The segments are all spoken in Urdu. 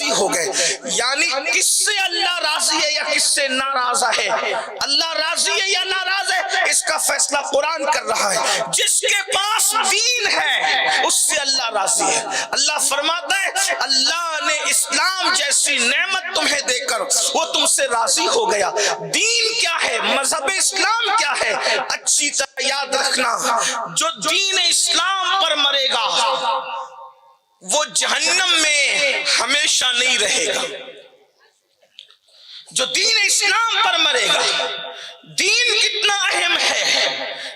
راضی ہو گئے. یعنی کس سے اللہ راضی ہے یا کس سے ناراض ہے؟ اللہ راضی ہے یا ناراض ہے اس کا فیصلہ قرآن کر رہا ہے. جس کے پاس دین ہے اس سے اللہ راضی ہے. اللہ فرماتا ہے اللہ نے اسلام جیسی نعمت تمہیں دے کر وہ تم سے راضی ہو گیا. دین کیا ہے؟ مذہب اسلام کیا ہے؟ اچھی طرح یاد رکھنا، جو دین اسلام پر مرے گا وہ جہنم میں ہمیشہ نہیں رہے گا. جو دین اسلام پر مرے گا. دین کتنا اہم ہے،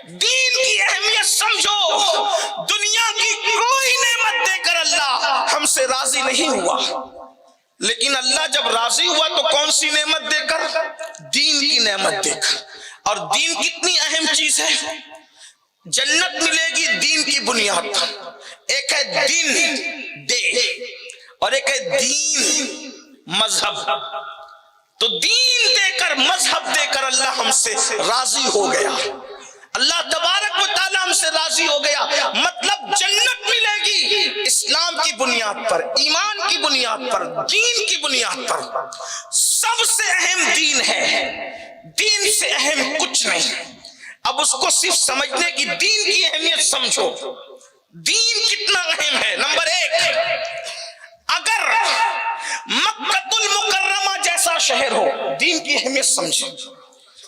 دین کی اہمیت سمجھو. دنیا کی کوئی نعمت دے کر اللہ ہم سے راضی نہیں ہوا، لیکن اللہ جب راضی ہوا تو کون سی نعمت دے کر؟ دین کی نعمت دے کر. اور دین کتنی اہم چیز ہے. جنت ملے گی دین کی بنیاد پر. ایک ہے دین دے اور ایک ہے دین مذہب. تو دین دے کر مذہب دے کر اللہ ہم سے راضی ہو گیا. اللہ تبارک و تعالی ہم سے راضی ہو گیا. مطلب جنت ملے گی اسلام کی بنیاد پر، ایمان کی بنیاد پر، دین کی بنیاد پر. سب سے اہم دین ہے، دین سے اہم کچھ نہیں. اب اس کو صرف سمجھنے کی دین کی اہمیت سمجھو. دین کتنا اہم ہے. نمبر ایک، اگر مکہ المکرمہ جیسا شہر ہو، دین کی اہمیت سمجھیں.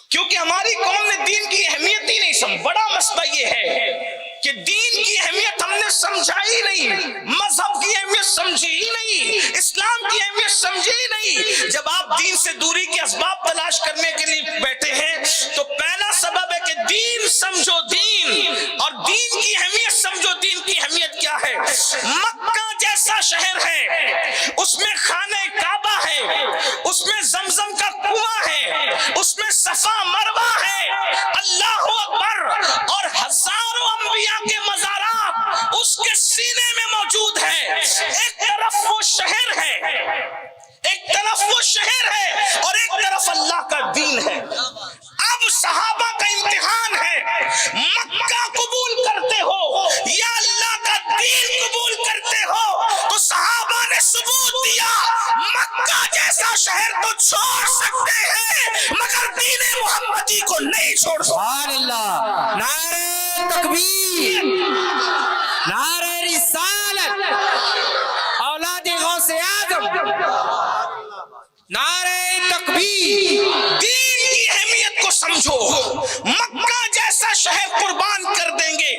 کیونکہ ہماری قوم نے دین کی اہمیت ہی نہیں سمجھ. بڑا مسئلہ یہ ہے کہ دین کی اہمیت ہم نے سمجھا ہی نہیں، مذہب کی اہمیت سمجھی ہی نہیں، اسلام کی اہمیت سمجھی ہی نہیں. جب آپ دین سے دوری کے اسباب تلاش کرنے کے لیے بیٹھے ہیں تو پہلا سبب ہے کہ دین سمجھو. دین اور دین کی اہمیت سمجھو. دین کی اہمیت کیا ہے؟ مکہ جیسا شہر ہے، اس میں خانہ کعبہ ہے، اس میں زمزم کا کنواں ہے، اس میں صفا مروہ ہے، اللہ اکبر، اور ہزاروں انبیاء کے مزارات اس کے سینے میں موجود ہے. ایک طرف وہ شہر ہے، ایک طرف وہ شہر ہے اور ایک طرف اللہ کا دین ہے. اب صحابہ کا امتحان ہے، مکہ قبول کرتے ہو یا اللہ کا دین قبول کرتے ہو؟ تو صحابہ نے ثبوت دیا مکہ جیسا شہر تو چھوڑ سکتے ہیں مگر دین محمدی کو نہیں چھوڑ سکتے. سبحان اللہ. نعرہ تکبیر، نعرہ رسالت، اولاد غوث اعظم، نعرہ تکبیر. دین کی اہمیت کو سمجھو. مکہ جیسا شہر قربان کر دیں گے،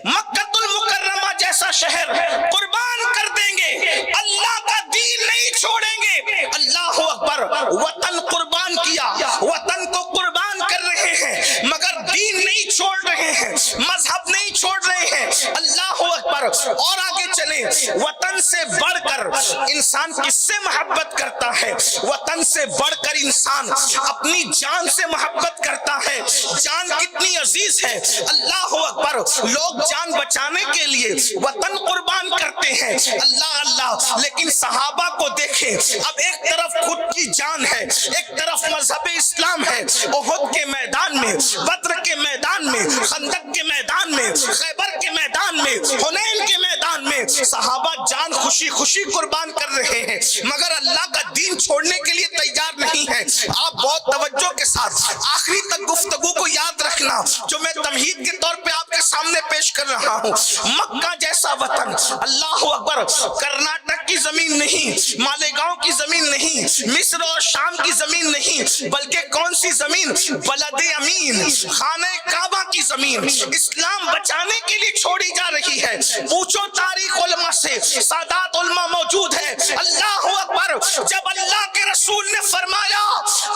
مکہ المکرمہ جیسا شہر قربان کر دیں گے، اللہ کا دین نہیں چھوڑیں گے. اللہ اکبر. وطن قربان کیا، وطن کو قربان کر رہے ہیں مگر دین نہیں چھوڑ رہے ہیں، مذہب نہیں چھوڑ رہے ہیں. اللہ اکبر. اور آگے چلیں. وطن سے بڑھ کر انسان کس سے محبت کرتا ہے؟ وطن سے بڑھ کر انسان اپنی جان سے محبت کرتا ہے. جان کتنی عزیز ہے. اللہ اکبر. لوگ جان بچانے کے لیے وطن قربان کرتے ہیں. اللہ اللہ. لیکن صحابہ کو دیکھیں، اب ایک طرف خود کی جان ہے، ایک طرف مذہب اسلام ہے. احد کے میدان میں، بدر کے میدان میں، خندق کے میدان میں، خیبر کے میدان میں، حنین کے میدان میں صحابہ جان خوشی خوشی قربان کر رہے ہیں مگر اللہ کا دین چھوڑنے کے لیے تیار نہیں ہے. آپ بہت توجہ کے ساتھ آخری تک گفتگو کو یاد رکھنا جو میں تمہید کے طور پہ آپ کے سامنے پیش کر رہا ہوں. مکہ جیسا وطن، اللہ اکبر، کرناٹک کی زمین نہیں، مالیگاؤں کی زمین نہیں، مصر اور شام کی زمین نہیں، بلکہ کون سی زمین؟ بلد امین، خانہ کعبہ کی زمین اسلام بچانے کے لیے چھوڑی جا رہی ہے. پوچھو تاریخ علماء سے، سادات علماء موجود ہے. اللہ اکبر. جب اللہ کے رسول نے فرمایا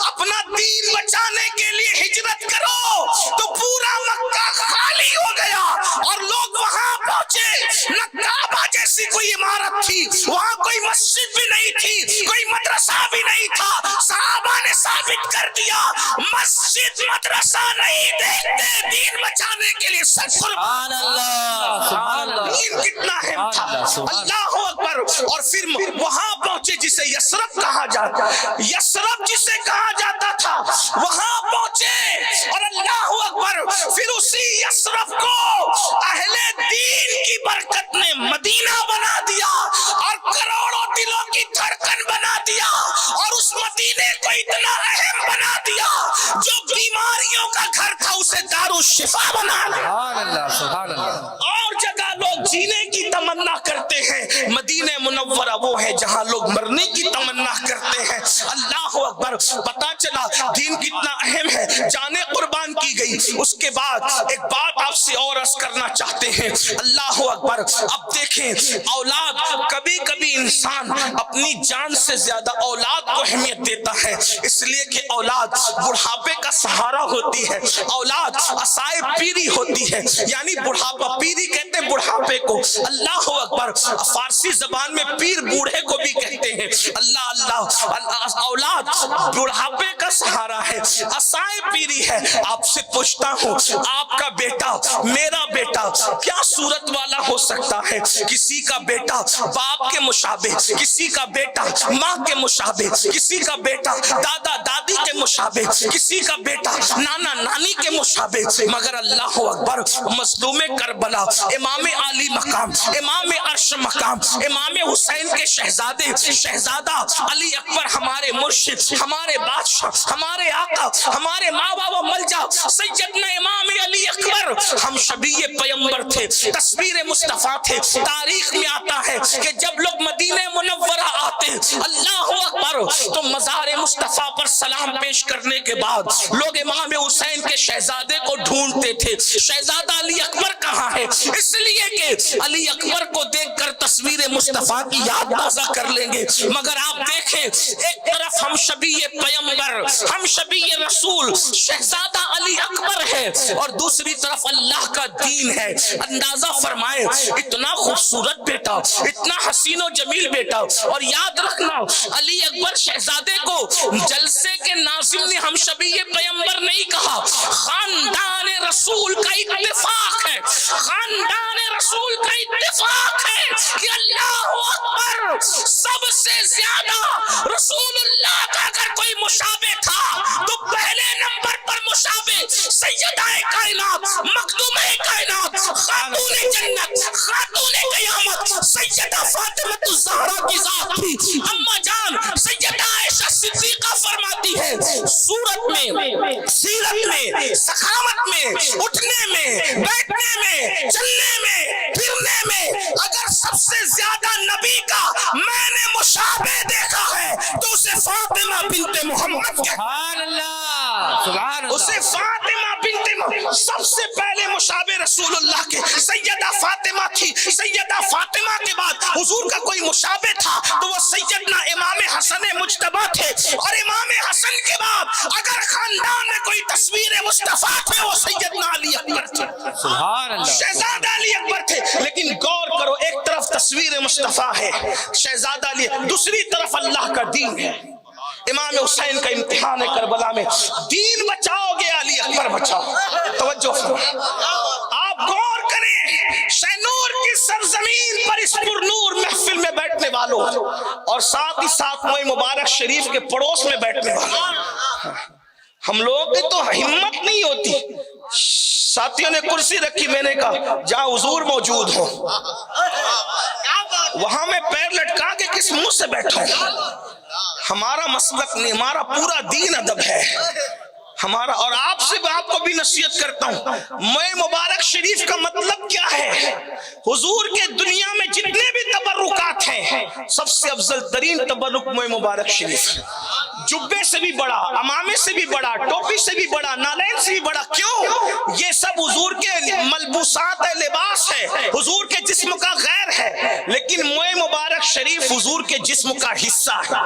اپنا دین بچانے کے لیے ہجرت کرو تو پورا مکہ خالی ہو گیا اور لوگ وہاں پہنچے. نہ کعبہ جیسی کوئی عمارت تھی، وہاں کوئی مسجد بھی نہیں تھی، کوئی مدرسہ بھی نہیں تھا. صحابہ نے ثابت کر دیا مسجد مدرسہ نہیں دیکھتے دین بچانے کے لیے. سبحان اللہ، سبحان اللہ. دین کتنا اہم تھا. اللہ اکبر. اور پھر وہاں پہنچے جسے یثرب کہا جاتا، یثرب جسے کہا جاتا تھا وہاں پہنچے اور اللہ اکبر. پھر اسی یثرب کو اہل دین کی برکت نے مدینہ بنا دیا اور کروڑوں دلوں کی دھڑکن رکن بنا دیا اور اس مدینے کو اتنا اہم بنا دیا جو بیماریوں کا گھر تھا اسے دارالشفا بنا دیا. سبحان اللہ سبحان اللہ. اور جگہ لوگ جینے کی تمنا کرتے ہیں، مدینہ منورہ وہ ہے جہاں لوگ مرنے کی تمنا کرتے ہیں. اللہ اکبر. پتا چلا دین کتنا اہم ہے، جانیں قربان کی گئی. اس کے بعد ایک بات آپ سے اور عرض کرنا چاہتے ہیں. اللہ اکبر. اب دیکھیں اولاد، کبھی کبھی انسان اپنی جان سے زیادہ اولاد کو اہمیت دیتا ہے، اس لیے کہ اولاد بڑھاپے کا سہارا ہوتی ہے، اولاد عصائے پیری ہوتی ہے. یعنی بڑھاپا، پیری کہتے ہیں بڑھاپے کو. اللہ اکبر. فارسی زبان میں پیر بوڑھے کو بھی کہتے ہیں. اللہ اللہ. اولاد بڑھاپے کا سہارا ہے، عصائے پیری ہے. آپ سے پوچھتا ہوں، آپ کا بیٹا، میرا بیٹا کیا صورت والا ہو سکتا ہے؟ کسی کا بیٹا باپ کے مشابہ، کسی کا بیٹا ماں کے مشابہ، کسی کا بیٹا دادا دادی کے مشابہ، کسی کا بیٹا نانا نانی کے مشابہ. مگر اللہ اکبر، مظلوم کربلا، امام علی مقام، امام عرش مقام، امام حسین کے شہزادے، شہزادہ علی اکبر، ہمارے مرشد، ہمارے بادشاہ، ہمارے آقا، ہمارے ماوا و ملجا سیدنا امام علی اکبر، ہم شبیہ پیمبر تھے، تصویر مصطفیٰ تھے. تاریخ میں آتا ہے کہ جب لوگ مدینہ منورہ آتے اللہ اکبر تو مزار مصطفیٰ پر سلام پیش کرنے کے بعد لوگ امام حسین کے شہزادے کو ڈھونڈتے تھے. شہزادہ علی اکبر کہاں ہے؟ اس لیے کہ علی اکبر کو دیکھ کر تصویر مصطفیٰ کی یاد تازہ کر لیں گے. مگر آپ دیکھیں، ایک طرف ہم شبیہ پیمبر، ہم شبیہ رسول شہزادہ علی اکبر ہے، اور دوسری طرف اللہ کا دین ہے. اندازہ فرمائے، اتنا خوبصورت بیٹا، اتنا حسین و جمیل بیٹا. اور یاد رکھنا، علی اکبر شہزادے کو جلسے کے ناظم نے ہم شبیہ پیمبر نہیں کہا، خاندان رسول کا اتفاق ہے، خاندان رسول کا اتفاق ہے کہ اللہ اکبر سب سے زیادہ رسول اللہ کا اگر کوئی مشابہ تھا تو پہلے نمبر پر مشابہ سیدہ کائنات، مخدومہ کائنات، خاتون جنت، خاتون قیامت سیدہ فاطمہ الزہرا کی ذات تھی. اما جان سیدہ عائشہ صدیقہ فرماتی ہے، صورت میں، سیرت میں، سخاوت میں، اٹھنے میں، بیٹھنے میں، چلنے میں، پھرنے میں اگر سب سے زیادہ نبی کا میں نے مشابہ دیکھا ہے تو اسے فاطمہ بنت محمد کہتے ہیں. سبحان اللہ سبحان اللہ. اسے فاطمہ بنت محمد، سب سے پہلے مشابہ رسول اللہ کے سیدہ فاطمہ تھی. سیدہ فاطمہ کے بعد حضور کا کوئی مشابہ تھا تو وہ سیدنا امام حسن مجتبی تھے، اور امام حسن کے بعد اگر خاندان میں کوئی تصویر مصطفیٰ تھے وہ سیدنا علی اکبر تھے، سبحان اللہ. شہزادہ علی اکبر تھے. لیکن غور کرو، ایک طرف تصویر مصطفیٰ ہے، شہزادہ علی، دوسری طرف اللہ کا دین ہے. امام حسین کا امتحان ہے کربلا میں، دین بچاؤ گے علی اکبر بچاؤ. توجہ آپ غور کریں، شہ نور کی سرزمین پر اس پر نور محفل میں بیٹھنے والوں اور ساتھ ہی ساتھ موئے مبارک شریف کے پڑوس میں بیٹھنے والوں، ہم لوگوں کی تو ہمت نہیں ہوتی. ساتھیوں نے کرسی رکھی، میں نے کہا جہاں حضور موجود ہو وہاں میں پیر لٹکا کے کس منہ سے بیٹھا ہوں. ہمارا مسلک نہیں، ہمارا پورا دین ادب ہے ہمارا. اور آپ سے آپ کو بھی نصیحت کرتا ہوں، موئے مبارک شریف کا مطلب کیا ہے؟ حضور کے دنیا میں جتنے بھی تبرکات ہیں سب سے افضل ترین تبرک موئے مبارک شریف. جبے سے بھی بڑا، امامے سے بھی بڑا، ٹوپی سے بھی بڑا، نالین سے بھی بڑا. کیوں؟ یہ سب حضور کے ملبوسات ہے، لباس ہے، حضور کے جسم کا غیر ہے. لیکن موئے مبارک شریف حضور کے جسم کا حصہ ہے.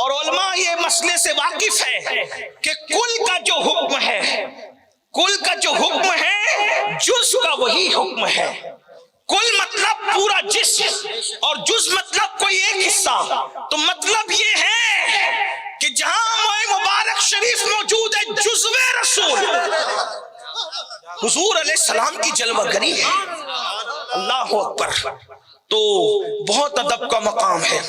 اور علماء یہ مسئلے سے واقف ہے کہ کل کا جو حکم ہے، کل کا جو حکم ہے جز کا وہی حکم ہے. کل مطلب پورا جسم اور جز مطلب کوئی ایک حصہ. تو مطلب یہ ہے کہ جہاں موئے مبارک شریف موجود ہے جزو رسول حضور علیہ السلام کی جلوہ گری ہے. اللہ اکبر. تو بہت ادب کا مقام ہے،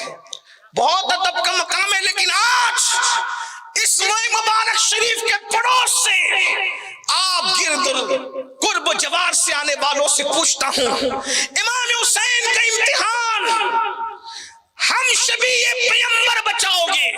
بہت ادب کا مقام ہے. لیکن آج اس موئے مبارک شریف کے پڑوس سے آپ گرد قرب و جوار سے آنے والوں سے پوچھتا ہوں، امام حسین کا امتحان ہم شبیہ پیغمبر بچاؤ گے،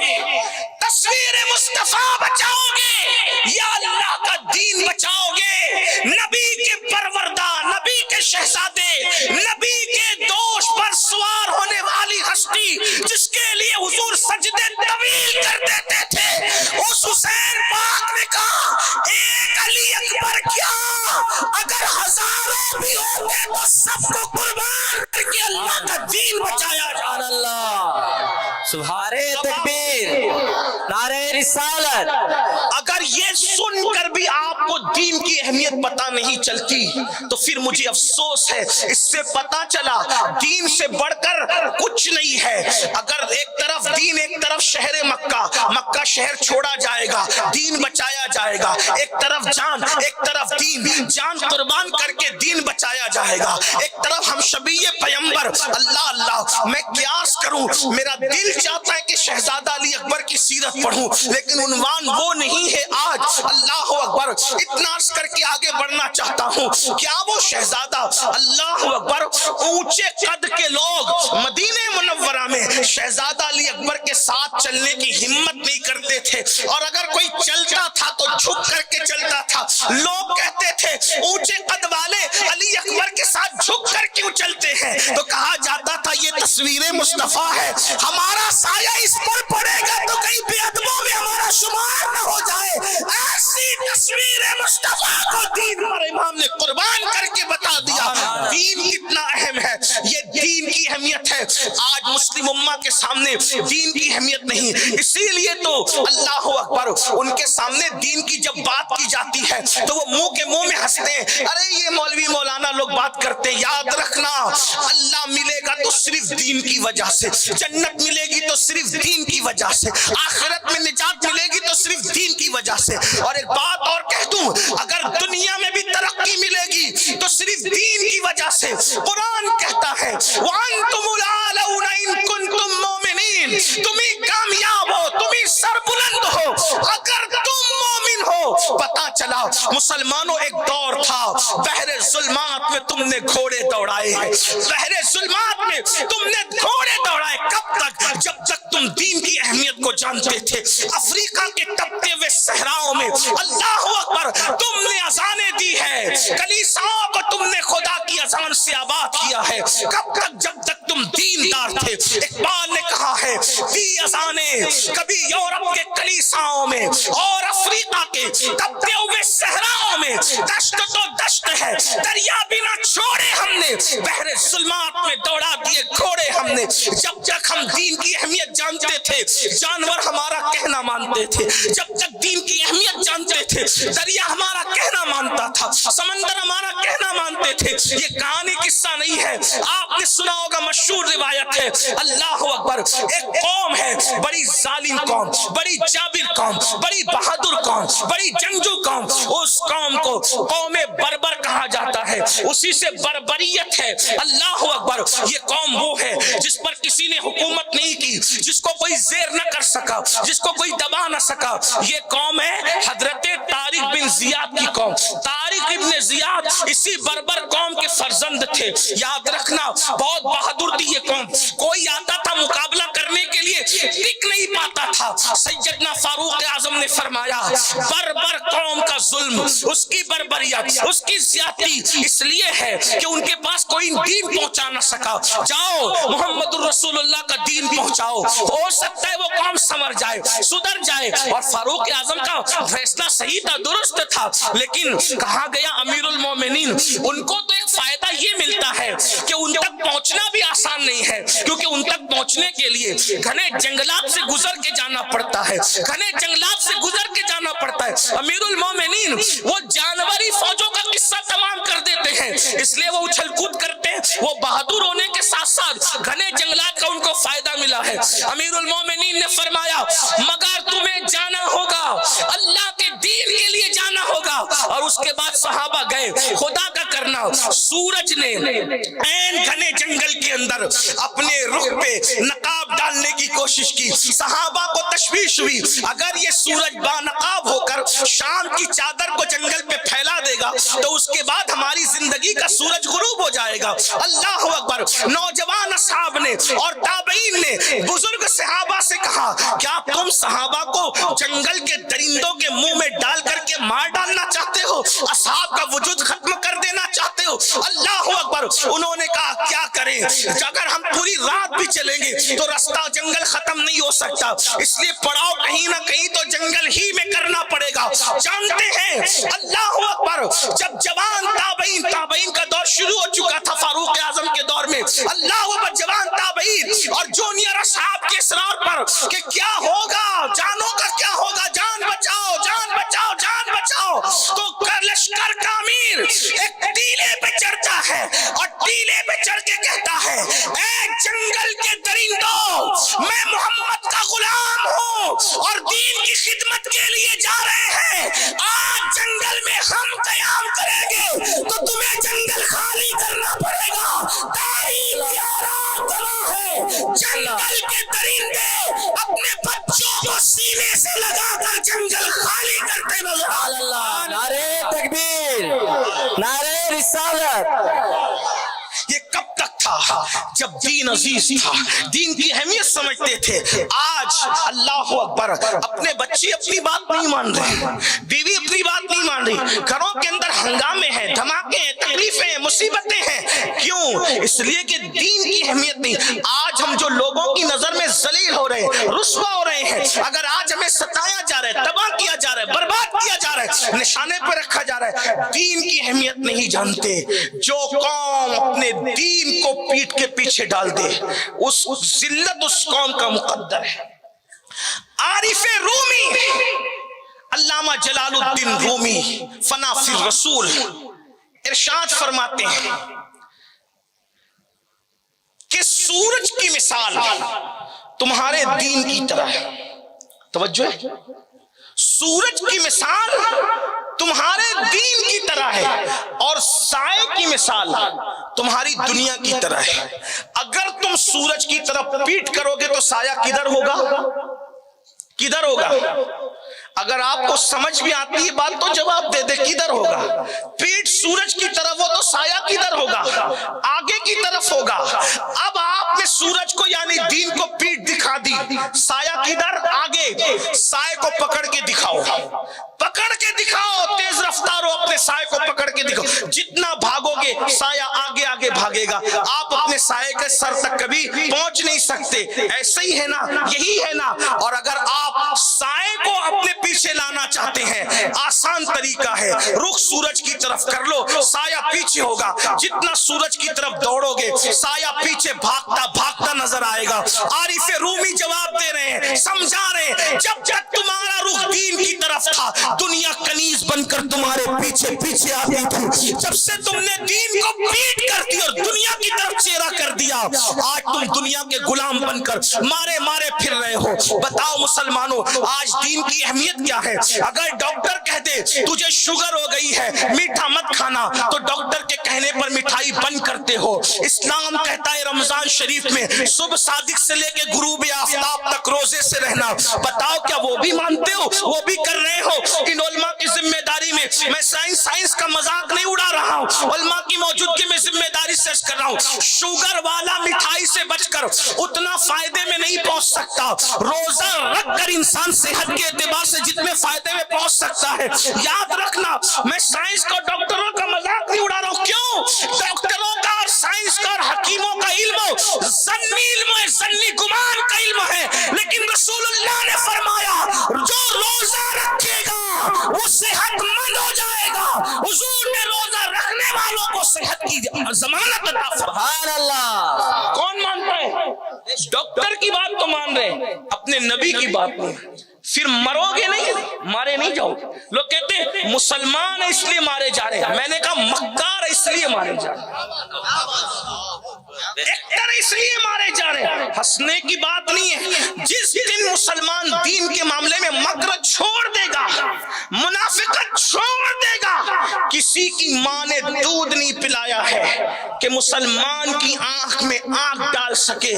تصویر مصطفیٰ بچاؤ گے، یا اللہ کا دین بچاؤ گے، نبی کے پروردہ، نبی کے شہزادے، نبی کے دوش پر سوار ہونے والی ہستی جس کے لیے حضور سجدے طویل کر دیتے تھے، اس حسین پاک نے کہا ایک علی اکبر کیا، اگر ہزاروں بھی ہوتے تو سب کو قربان کر کے اللہ کا دین بچایا جا سبحان اللہ، سبحان تکبیر، نعرہ رسالت۔ اگر یہ سن کر بھی آپ کو دین کی اہمیت پتہ نہیں چلتی تو پھر مجھے افسوس ہے، اس سے پتہ چلا دین سے بڑھ کر کچھ نہیں ہے۔ اگر ایک طرف دین، ایک طرف شہر مکہ، مکہ شہر چھوڑا جائے گا، دین بچایا جائے گا، ایک طرف جان، ایک طرف دین، جان قربان کر کے دین بچایا جائے گا، ایک طرف ہم شبیہ پیغمبر۔ اللہ اللہ، میں قیاس کروں، میرا دل چاہتا ہے کہ شہزادہ علی اکبر کی سیرت پڑھوں، لیکن عنوان وہ نہیں ہے آج۔ اللہ اکبر، اتنا عرض کر کے آگے بڑھنا چاہتا ہوں، کیا وہ شہزادہ، اللہ اکبر، اونچے قد کے لوگ مدینہ منورہ میں شہزادہ علی اکبر کے ساتھ چلنے کی ہمت نہیں کرتے تھے، اور اگر کوئی چلتا تھا تو جھک کر کے چلتا تھا۔ لوگ کہتے تھے اونچے قد والے علی اکبر کے ساتھ جھک کر کیوں چلتے ہیں؟ تو کہا جاتا تھا یہ تصویر مصطفیٰ ہے، ہمارا سایہ اس پر پڑے گا تو کئی بے ادبوں میں ہمارا شمار نہ ہو جائے۔ ایسی تصویر مصطفیٰ کو دین پر امام نے قربان کر کے بتا دیا دین کتنا اہم ہے۔ یہ دین کی اہمیت ہے، آج مسلم امہ کے سامنے دین کی اہمیت نہیں، اسی لیے تو اللہ اکبر ان کے سامنے دین کی جب بات کی جاتی ہے تو وہ منہ کے منہ میں ہنستے ہیں، ارے یہ مولوی مولانا لوگ بات کرتے ہیں۔ یاد رکھنا، اللہ ملے گا تو صرف دین کی وجہ سے، جنت ملے گی تو صرف دین کی وجہ سے، آخرت میں نجات ملے گی تو صرف دین کی وجہ سے۔ اور ایک بات اور کہہ دوں، اگر دنیا میں بھی ترقی ملے گی تو صرف دین کی وجہ سے۔ قرآن کہتا ہے وَأَنْتُمُ الْأَعْلَوْنَ إِن كُنتُم مُّؤْمِنِينَ، تم ہی کامیاب ہو، تم ہی سربلند ہو اگر تم مومن ہو۔ پتا چلا مسلمانوں، ایک دور تھا بحر ظلمات میں تم نے گھوڑے دوڑائے ہیں، بحر ظلمات میں تم نے گھوڑے دوڑائے، کب تک؟ جب تک تم دین کی اہمیت کو جانتے تھے۔ افریقہ کے تپتے ہوئے صحراؤں میں اللہ اکبر تم نے اذانیں دی ہے، کلیساؤں کو تم نے خدا کی اذان سے آباد کیا ہے، کب تک؟ جب تک تم دیندار تھے۔ اقبال نے کہا ہے دی اذانیں کبھی یورپ کے کلیساؤں میں اور افریقہ کے تپتے ہوئے صحراؤں میں، دشت تو دشت ہے، دریا بھی نہ چھوڑے ہم نے، بحر ظلمات میں دوڑا دیے گھوڑے ہم نے۔ جب تک ہم دین کی اہمیت جانتے تھے جانور ہمارا کہنا مانتے تھے، جب تک دین کی اہمیت جانتے تھے دریا ہمارا کہنا مانتا تھا، سمندر ہمارا کہنا مانتے تھے۔ یہ کہانی قصہ نہیں ہے، آپ نے سنا ہوگا، مشہور روایت ہے۔ اللہ اکبر، ایک قوم ہے بڑی ظالم قوم، بڑی جابر قوم، بڑی بہادر قوم، بڑی جنگجو قوم، اس قوم کو قوم بربر کہا جاتا ہے، اسی سے بربریت ہے۔ اللہ اکبر، یہ قوم وہ ہے جس پر کسی نے حکومت نہیں کی، جس کو کوئی زیر نہ کر سکا، جس کو کوئی دبا نہ سکا۔ یہ قوم ہے حضرت طارق بن زیاد کی قوم۔ طارق ابن زیاد اسی بربر قوم کے فرزند تھے۔ یاد رکھنا، بہت بہادر تھی یہ قوم، کوئی آتا تھا مقابلہ کرنے کے لیے ٹک نہیں پاتا تھا۔ سیدنا فاروق اعظم نے فرمایا بربر قوم کا ظلم، اس کی بربریت، اس کی زیادتی اس لیے ہے کہ ان کے پاس کوئی دین پہنچا نہ سکا۔ جاؤ محمد الرسول اللہ کا دین پہنچاؤ، ہو سکتا ہے وہ قوم سمر جائے، سدھر جائے۔ اور فاروق اعظم کا فیصلہ صحیح تھا، درست تھا، لیکن کہا گیا امیر المومنین ان کو تو ایک فائدہ یہ ملتا ہے کہ ان تک پہنچنا بھی آسان نہیں ہے، کیونکہ ان تک پہنچنے کے لیے گھنے جنگلات سے گزر کے جانا پڑتا ہے، گھنے جنگلات سے گزر کے جانا پڑتا ہے۔ امیر المومنین وہ جانوری فوجوں کا قصہ تمام کر دیتے ہیں، اس لیے وہ اچھل کود کرتے ہیں۔ وہ بہادر ہونے کے ساتھ ساتھ گھنے جنگلات کا ان کو فائدہ ملا ہے۔ امیر المومنین نے فرمایا مگر تمہیں جانا ہوگا، اللہ کے دین کے لیے جانا ہوگا۔ اور اس کے بعد صحابہ گئے، خدا کا کرنا، سورج نے این گھنے جنگل کے اندر اپنے رخ پہ نقاب ڈالنے کی کوشش کی۔ صحابہ کو تشویش ہوئی، اگر یہ سورج با نقاب ہو کر شام کی چادر کو جنگل پہ پھیلا دے گا تو اس کے بعد ہماری زندگی کا سورج غروب ہو جائے گا. اللہ اکبر. نوجوان اصحاب نے اور تابعین نے بزرگ صحابہ سے کہا کیا تم صحابہ کو جنگل کے درندوں کے منہ میں ڈال کر کے مار ڈالنا چاہتے ہو, اصحاب کا وجود ختم کر دینا چاہتے ہو؟ اللہ اکبر. انہوں نے کہا کیا کریں, اگر ہم پوری رات بھی چلیں گے تو رستہ جنگل ختم نہیں ہو سکتا, اس لیے پڑاؤ کہیں نہ کہیں تو جنگل ہی میں کرنا پڑے گا. جانتے ہیں اللہ اکبر, جب جوان تابعین کا دور شروع ہو چکا تھا فاروق اعظم کے دور میں, اللہ اکبر, جوان تابعین اور جونیئر اصحاب کے اصرار پر کہ کیا ہوگا, جانوں کا کیا ہوگا, جان بچاؤ جان بچاؤ جان بچاؤ, تو لشکر کا امیر ایک ٹیلے پہ چڑھتا ہے اور ٹیلے پہ چڑھ کے کہتا ہے اے جنگل کے درندوں, میں محمد کا غلام ہوں اور دین کی خدمت کے لیے جا رہے ہیں, آج جنگل میں ہم قیام کریں گے تو تمہیں جنگل خالی کرنا پڑے گا. تاریخ ہے جنگل کے درندے اپنے بچوں کو سینے سے لگا کر جنگل خالی کرتے نظر آ اللہ. نعرہ تکبیر, نعرہ رسالت. یہ کب تک تھا؟ جب دین عزیز تھا, دین کی اہمیت سمجھتے تھے. آج اللہ اکبر, اپنے بچے اپنی بات نہیں مان رہے, بیوی اپنی بات نہیں مان رہی, گھروں کے اندر ہنگامے ہیں, دھماکے ہیں, تکلیفیں ہیں, مصیبتیں ہیں. کیوں؟ اس لیے کہ دین کی اہمیت نہیں. آج ہم جو لوگوں کی نظر میں ذلیل ہو رہے ہیں, رسوا ہو رہے ہیں, اگر آج ہمیں ستایا جا رہا ہے, تباہ کیا جا رہا ہے, برباد کیا جا رہا ہے, نشانے پہ رکھا جا رہا ہے, دین کی اہمیت نہیں جانتے. جو قوم اپنے دین کو پیٹ کے پیچھے ڈال دے, اس ذلت اس قوم کا مقدر ہے. عارف رومی, علامہ جلال الدین رومی فنا فی الرسول ارشاد فرماتے ہیں کہ سورج کی مثال تمہارے دین کی طرح ہے. توجہ ہے, سورج کی مثال تمہارے دین کی طرح ہے اور سائے کی مثال تمہاری دنیا کی طرح ہے. اگر تم سورج کی طرف پیٹ کرو گے تو سایہ کدھر ہوگا, کدھر ہوگا؟ اگر آپ کو سمجھ بھی آتی ہے بات تو جواب دے دے, کدھر ہوگا؟ پیٹ سورج کی طرف ہو تو سایہ کدھر ہوگا؟ آگے کی طرف ہوگا. اب آپ نے سورج کو یعنی دین کو پیٹ دکھا دی, سایہ کدھر؟ آگے. سائے کو پکڑ کے دکھاؤ, پکڑ کے دکھاؤ, تیز رفتار ہو, اپنے سائے کو پکڑ کے دکھاؤ. جتنا بھاگو گے سایہ آگے آگے بھاگے گا, آپ اپنے سائے کے سر تک کبھی پہنچ نہیں سکتے. ایسے ہی ہے نا, یہی ہے نا. اور اگر آپ سائے کو اپنے پیچھے لانا چاہتے ہیں, آسان طریقہ ہے, رخ سورج کی طرف کر لو, سایہ پیچھے ہوگا. جتنا سورج کی طرف دوڑو گے سایہ پیچھے بھاگتا بھاگتا نظر آئے گا. عارف رومی جواب دے رہے ہیں, سمجھا رہے ہیں, جب تک تمہارا رخ دین کی طرف تھا دنیا کنیز بن کر تمہارے پیچھے پیچھے آتی تھی. جب سے تم نے دین کو پیٹ کر دی اور دنیا کی طرف چہرہ کر دیا, آج تم دنیا کے غلام بن کر مارے مارے پھر رہے ہو. بتاؤ مسلمانوں, آج دین کی اہمیت کیا ہے؟ اگر ڈاکٹر کہہ دے تجھے شوگر ہو گئی ہے, میٹھا مت کھانا, تو ڈاکٹر کے کہنے پر مٹھائی بند کرتے ہو. اسلام کہتا ہے رمضان شریف میں صبح صادق سے لے کے غروب آفتاب تک روزے سے رہنا. بتاؤ کیا وہ بھی مانتے ہو, وہ بھی کر رہے ہو؟ ان علماء کی ذمہ داری میں میں سائنس کا مذاق نہیں اڑا رہا ہوں, علماء کی موجودگی میں ذمہ داری سے کر رہا ہوں. شوگر والا مٹھائی سے بچ کر اتنا فائدے میں نہیں پہنچ سکتا. روزہ رکھ کر انسان صحت کے اعتبار سے جتنے فائدے میں پہنچ سکتا ہے. یاد رکھنا, میں سائنس کا ڈاکٹروں کا مذاق نہیں اڑا رہا ہوں. کیوں؟ ڈاکٹروں کا اور سائنس کا اور حکیموں کا علم ظنی علم ہے, ظنی گمان کا علم ہے, لیکن رسول اللہ نے فرمایا جو روزہ رکھے گا وہ صحت مند ہو جائے گا. حضور نے روزہ رکھنے والوں کو صحت کی ضمانت عطا فرمائی. سبحان اللہ. کون مانتا ہے؟ ڈاکٹر کی بات تو مان رہے, اپنے نبی کی بات نہیں. پھر مرو گے نہیں, مارے نہیں جاؤ. لوگ کہتے ہیں مسلمان اس لیے مارے جا رہے ہیں, میں نے کہا مکار اس لیے مارے جا رہے ہیں, ایکٹر اس لیے مارے جا رہے ہیں. ہنسنے کی بات نہیں ہے. جس دن مسلمان دین کے معاملے میں مکر چھوڑ دے گا, منافقت چھوڑ دے گا, کسی کی ماں نے دودھ نہیں پلایا ہے کہ مسلمان کی آنکھ میں آنکھ ڈال سکے.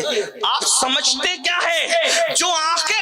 آپ سمجھتے کیا ہے؟ جو آنکھیں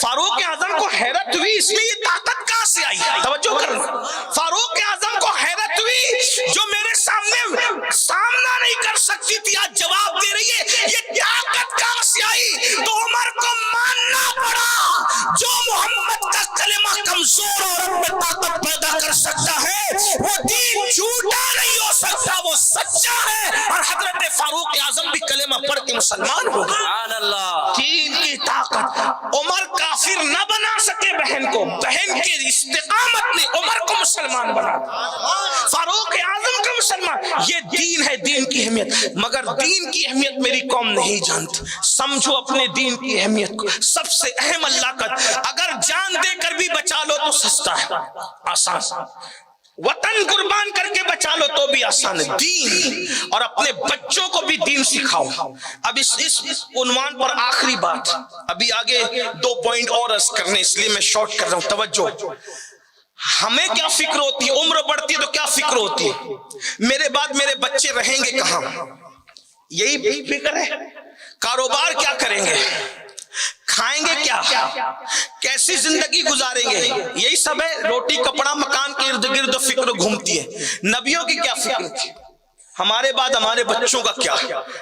فاروق اعظم کو حیرت ہوئی اس میں یہ طاقت کہاں سے آئی؟ توجہ کرنا. فاروق اعظم کو حیرت ہوئی جو میرے سامنا نہیں کر سکتی تھی آج جواب دے رہی ہے، یہ طاقت کہاں سے آئی؟ تو عمر کو ماننا پڑا جو محمد کا کلمہ کمزور اور ان میں طاقت پیدا کر سکتا ہے وہ دین جھوٹا نہیں ہو سکتا، وہ سچا ہے. اور حضرت فاروق اعظم بھی کلمہ پڑھ کے مسلمان ہو گئے. سبحان اللہ. دین کی طاقت. عمر کافر نہ بنا سکے بہن کو، بہن کی استقامت نے عمر کو مسلمان بنا دیا، فاروق اعظم کا مسلمان. یہ دین ہے، دین کی اہمیت. مگر دین کی اہمیت میری قوم نہیں جانتی. سمجھو اپنے دین کی اہمیت کو. سب سے اہم اللہ کا، اگر جان دے کر بھی بچا لو تو سستا ہے، آسان. وطن قربان کر کے بچا لو تو بھی آسان ہے. دین اور اپنے بچوں کو بھی دین سکھاؤ. اب اس عنوان پر آخری بات، ابھی آگے 2 پوائنٹ اور عرض کرنے، اس لیے میں شارٹ کر رہا ہوں. توجہ. ہمیں کیا فکر ہوتی ہے؟ عمر بڑھتی ہے تو کیا فکر ہوتی ہے؟ میرے بعد میرے بچے رہیں گے کہاں؟ یہی فکر ہے. کاروبار کیا کریں گے؟ کھائیں گے کیا؟ کیسی زندگی گزاریں گے؟ یہی سب ہے. روٹی کپڑا مکان کے ارد گرد فکر گھومتی ہے. نبیوں کی کیا فکر تھی؟ ہمارے بعد ہمارے بچوں کا کیا؟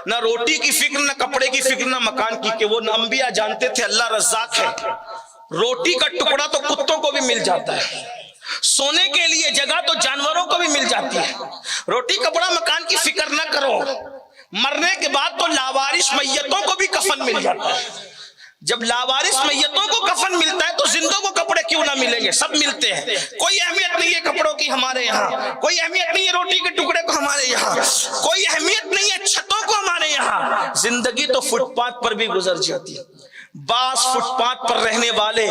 نہ روٹی کی فکر، نہ کپڑے کی فکر، نہ مکان کی. کہ وہ انبیاء جانتے تھے اللہ رزاق ہے. روٹی کا ٹکڑا تو کتوں کو بھی مل جاتا ہے، سونے کے لیے جگہ تو جانوروں کو بھی مل جاتی ہے. روٹی کپڑا مکان کی فکر نہ کرو. مرنے کے بعد تو لاوارث میتوں کو بھی کفن مل جاتا ہے. جب لاوارث میتوں کو کفن ملتا ہے تو زندوں کو کپڑے کیوں نہ ملیں گے؟ سب ملتے ہیں. کوئی اہمیت نہیں ہے کپڑوں کی ہمارے یہاں، کوئی اہمیت نہیں ہے روٹی کے ٹکڑے کو ہمارے یہاں، کوئی اہمیت نہیں ہے چھتوں کو ہمارے یہاں. زندگی تو فٹ پاتھ پر بھی گزر جاتی ہے. بعض فٹ پاتھ پر رہنے والے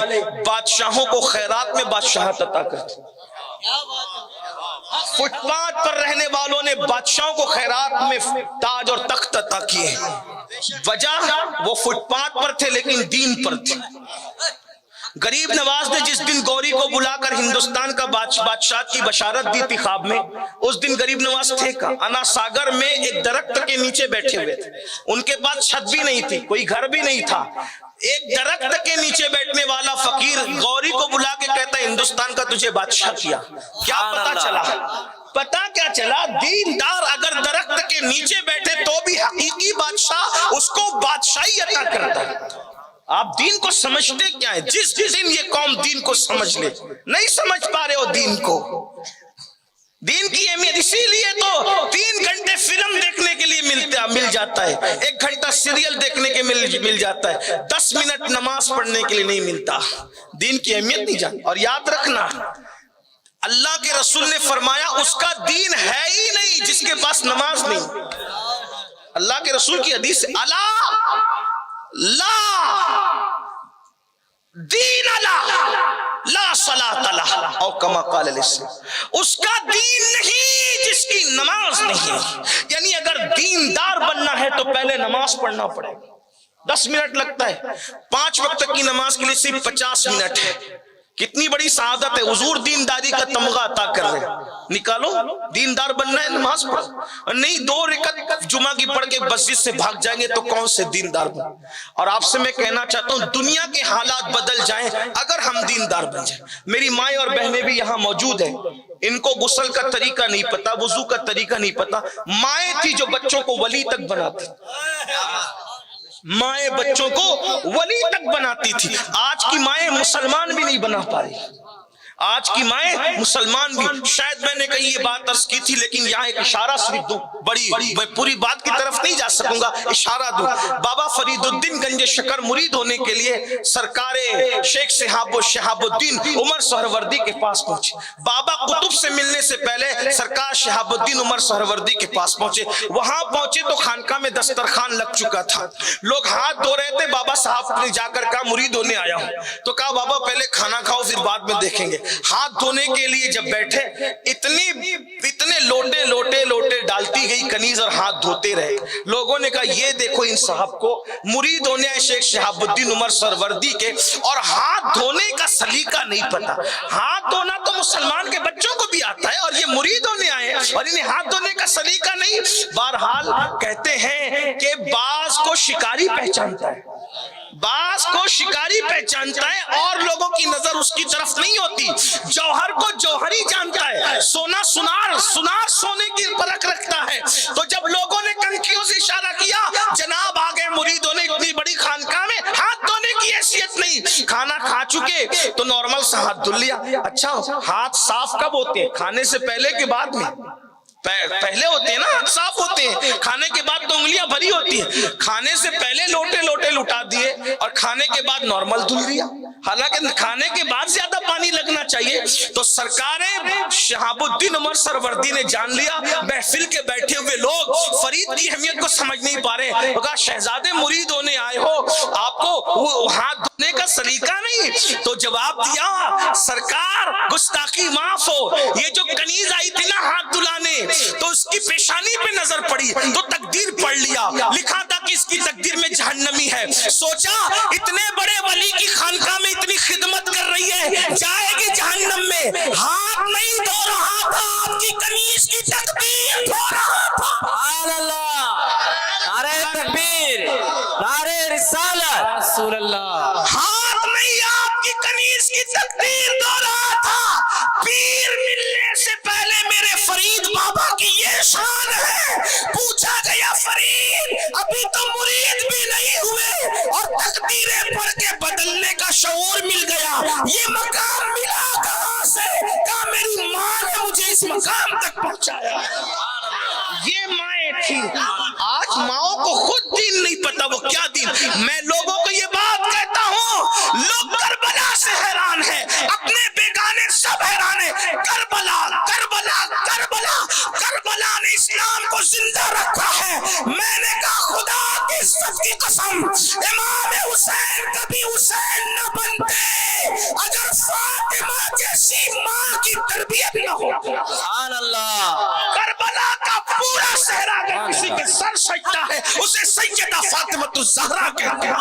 بادشاہوں کو خیرات میں بادشاہت عطا کرتے. فٹ پاتھ پر رہنے والوں نے بادشاہوں کو خیرات میں تاج اور تخت عطا کیے. وجہ وہ فٹ پاتھ پر تھے لیکن دین پر تھے. غریب نواز نے جس دن گوری کو بلا کر ہندوستان کا بادشاہت کی بشارت دی تھی خواب میں، اس دن غریب نواز تھے کا انا ساگر میں ایک درخت کے نیچے بیٹھے ہوئے تھے. ان کے پاس چھت بھی نہیں تھی، کوئی گھر بھی نہیں تھا. ایک درخت کے نیچے بیٹھنے والا فقیر غوری کو بلا کے کہتا ہے ہندوستان کا تجھے بادشاہ کیا. کیا پتا چلا؟ پتا کیا چلا؟ دیندار اگر درخت کے نیچے بیٹھے تو بھی حقیقی بادشاہ اس کو بادشاہی عطا کرتا ہے. آپ دین کو سمجھتے کیا ہے؟ جس دن یہ قوم دین کو سمجھ لے، نہیں سمجھ پا رہے ہو دین کو، دین کی اہمیت. اسی لیے تو 3 گھنٹے فلم دیکھنے کے لیے مل جاتا ہے، 1 گھنٹہ سیریل دیکھنے کے مل جاتا ہے، 10 منٹ نماز پڑھنے کے لیے نہیں ملتا. دین کی اہمیت نہیں جانتا. اور یاد رکھنا، اللہ کے رسول نے فرمایا اس کا دین ہے ہی نہیں جس کے پاس نماز نہیں. اللہ کے رسول کی حدیث ہے، الا لا دین لا صلاۃ لا، او کما قال الاسلام. اس کا دین نہیں جس کی نماز نہیں. یعنی اگر دیندار بننا ہے تو پہلے نماز پڑھنا پڑے گا. 10 منٹ لگتا ہے، 5 وقت کی نماز کے لیے صرف 50 منٹ ہے. کتنی بڑی سعادت ہے. حضور دینداری کا تمغہ عطا کر رہے ہیں. نکالو، دیندار بننا ہے نماز پڑھو. نہیں 2 رکعت جمعہ کی پڑھ کے مسجد سے بھاگ جائیں گے تو کون سے دیندار بن. اور آپ سے میں کہنا چاہتا ہوں دنیا کے حالات بدل جائیں اگر ہم دیندار بن جائیں. میری مائیں اور بہنیں بھی یہاں موجود ہیں، ان کو غسل کا طریقہ نہیں پتا، وضو کا طریقہ نہیں پتا. مائیں تھی جو بچوں کو ولی تک بناتی، مائیں بچوں کو ولی تک بناتی تھی. آج کی مائیں مسلمان بھی نہیں بنا پا رہی. آج کی مائیں مسلمان بھی. شاید میں نے کہیں یہ بات عرض کی تھی لیکن یہاں ایک اشارہ صرف دوں، میں پوری بات کی طرف نہیں جا سکوں گا، اشارہ دوں. بابا فرید الدین گنج شکر مرید ہونے کے لیے سرکار شیخ شہاب الدین عمر سہروردی کے پاس پہنچے. بابا قطب سے ملنے سے پہلے سرکار شہاب الدین عمر سہروردی کے پاس پہنچے. وہاں پہنچے تو خانقاہ میں دسترخوان لگ چکا تھا، لوگ ہاتھ دھو رہے تھے. بابا صاحب نے جا کر کہا مرید ہونے آیا ہوں. تو کہا بابا پہلے کھانا کھاؤ پھر بعد میں دیکھیں گے. ہاتھ دھونے کے لیے جب بیٹھے اتنے لوٹے ڈالتی گئی کنیز اور ہاتھ دھوتے رہے. لوگوں نے کہا یہ دیکھو ان صاحب کو مرید ہونے آئے شیخ شہاب الدین عمر سروردی کے اور ہاتھ دھونے کا سلیقہ نہیں پتا. ہاتھ دھونا تو مسلمان کے بچوں کو بھی آتا ہے اور یہ مرید ہونے آئے اور انہیں ہاتھ دھونے کا سلیقہ نہیں. بہرحال کہتے ہیں کہ باز کو شکاری پہچانتا ہے, باز کو شکاری پہچانتا ہے اور لوگوں کی نظر اس کی طرف نہیں ہوتی. جوہر کو جوہری جانتا ہے, سونا سنار سونے کی پرکھ رکھتا ہے. تو جب لوگوں نے کنکھیوں سے اشارہ کیا جناب آگے مرید ہونے اتنی بڑی خانقاہ میں ہاتھ دھونے کی حیثیت نہیں, کھانا کھا چکے تو نارمل سا ہاتھ دھل لیا. اچھا ہاتھ صاف کب ہوتے ہیں؟ کھانے سے پہلے کے بعد میں؟ پہلے ہوتے ہیں نا, ہاتھ صاف ہوتے ہیں. کھانے کے بعد تو انگلیاں بھری ہوتی ہیں. کھانے سے پہلے لوٹے لٹا دیے اور کھانے کے بعد نارمل دھل دیا, حالانکہ کھانے کے بعد زیادہ پانی لگنا چاہیے. تو سرکار شہاب الدین عمر سروردی نے جان لیا محفل کے بیٹھے ہوئے لوگ فرید کی اہمیت کو سمجھ نہیں پا رہے. کہا شہزادے مرید ہونے آئے ہو, آپ کو ہاتھ دھونے کا سلیقہ نہیں؟ تو جواب دیا سرکار گستاخی معاف ہو, یہ جو کنیز آئی تھی نا ہاتھ دھلانے تو اس کی پیشانی پہ نظر پڑی تو تقدیر پڑھ لیا, لکھا تھا کہ اس کی تقدیر میں جہنمی ہے. سوچا اتنے بڑے ولی کی خانقاہ میں اتنی خدمت کر رہی ہے جائے گی جہنم میں, ہاتھ نہیں دھو رہا تھا آپ کی کنیز کی تقدیر دھو رہا تھا. سبحان اللہ, نعرہ تکبیر, نعرہ رسالت, رسول اللہ. ہاتھ نہیں آپ کی کنیز کی تقدیر دھو رہا تھا. پیر ملنے سے پہلے میرے فرید بابا کی یہ شان ہے. پوچھا گیا فرید ابھی تو مرید بھی نہیں ہوئے اور تقدیریں پڑھ کے بدلنے کا شعور مل گیا, یہ مقام ملا کہاں سے؟ کہا میری ماں نے مجھے اس مقام تک پہنچایا. یہ مائیں تھی. آج ماؤں کو خود دین نہیں پتا وہ کیا دین. میں لوگوں کو یہ بات کہتا ہوں, لوگ کربلا سے حیران ہیں, اپنے بیگانے سب حیران ہیں. کربلا کربلا کربلا کربلا نے اسلام کو زندہ رکھا ہے. میں نے کہا خدا کی عزت کی قسم امام حسین کبھی حسین نہ بنتے اگر فاطمہ جیسی ماں کی تربیت نہ ہو. سبحان اللہ. کربلا کا پورا صحرا اگر کسی کے سر سجتا ہے اسے سیدہ فاطمہ الزہرا کہتے ہیں.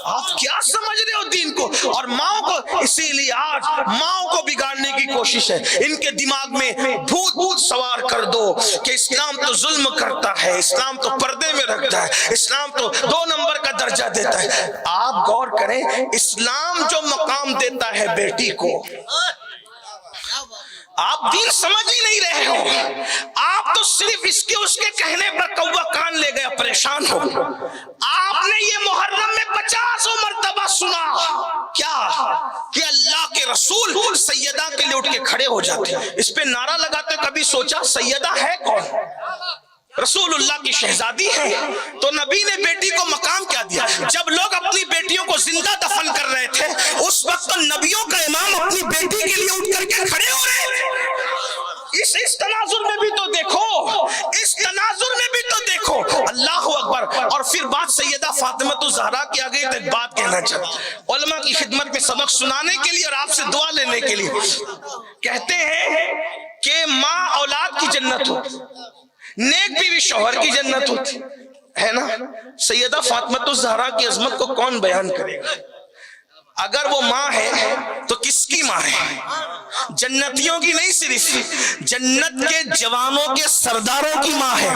آپ کیا سمجھ رہے ہو دین کو اور ماؤں کو؟ اسی لیے آج ماؤں کو بگاڑنے کی کوشش ہے. ان کے دماغ میں بھوت سوار کر دو کہ اسلام تو ظلم کرتا ہے, اسلام تو پردے میں رکھتا ہے, اسلام تو 2 نمبر کا درجہ دیتا ہے. آپ غور کریں, اسلام جو مقام دیتا ہے بیٹی کو, آپ دین سمجھ ہی نہیں رہے ہو. آپ تو صرف اس کے کہنے پر کوا کان لے گئے, پریشان ہو. آپ نے یہ محرم میں 50 مرتبہ سنا کیا کہ اللہ کے رسول سیدہ کے لیے اٹھ کے کھڑے ہو جاتے, اس پہ نعرہ لگاتے. کبھی سوچا سیدہ ہے کون؟ رسول اللہ کی شہزادی ہے. تو نبی نے بیٹی کو مقام کیا دیا؟ جب لوگ اپنی بیٹیوں کو زندہ دفن کر رہے تھے اس وقت تو نبیوں کا امام اپنی بیٹی کے لیے اٹھ کر کے کھڑے ہو رہے تھے. اس تناظر میں بھی تو دیکھو, اس تناظر میں بھی تو دیکھو. اللہ اکبر. اور پھر بات سیدہ فاطمہ الزہرا کی آ گئی. تو ایک بات کہنا چاہتا ہوں علماء کی خدمت میں سبق سنانے کے لیے اور آپ سے دعا لینے کے لیے. کہتے ہیں کہ ماں اولاد کی جنت ہو, نیک بیوی شوہر کی جنت ہوتی ہے نا. سیدہ فاطمہ الزہرا کی عظمت کو کون بیان کرے گا؟ اگر وہ ماں ہے تو کس کی ماں ہے؟ جنتیوں کی نہیں, صرف جنت کے جوانوں کے سرداروں کی ماں ہے.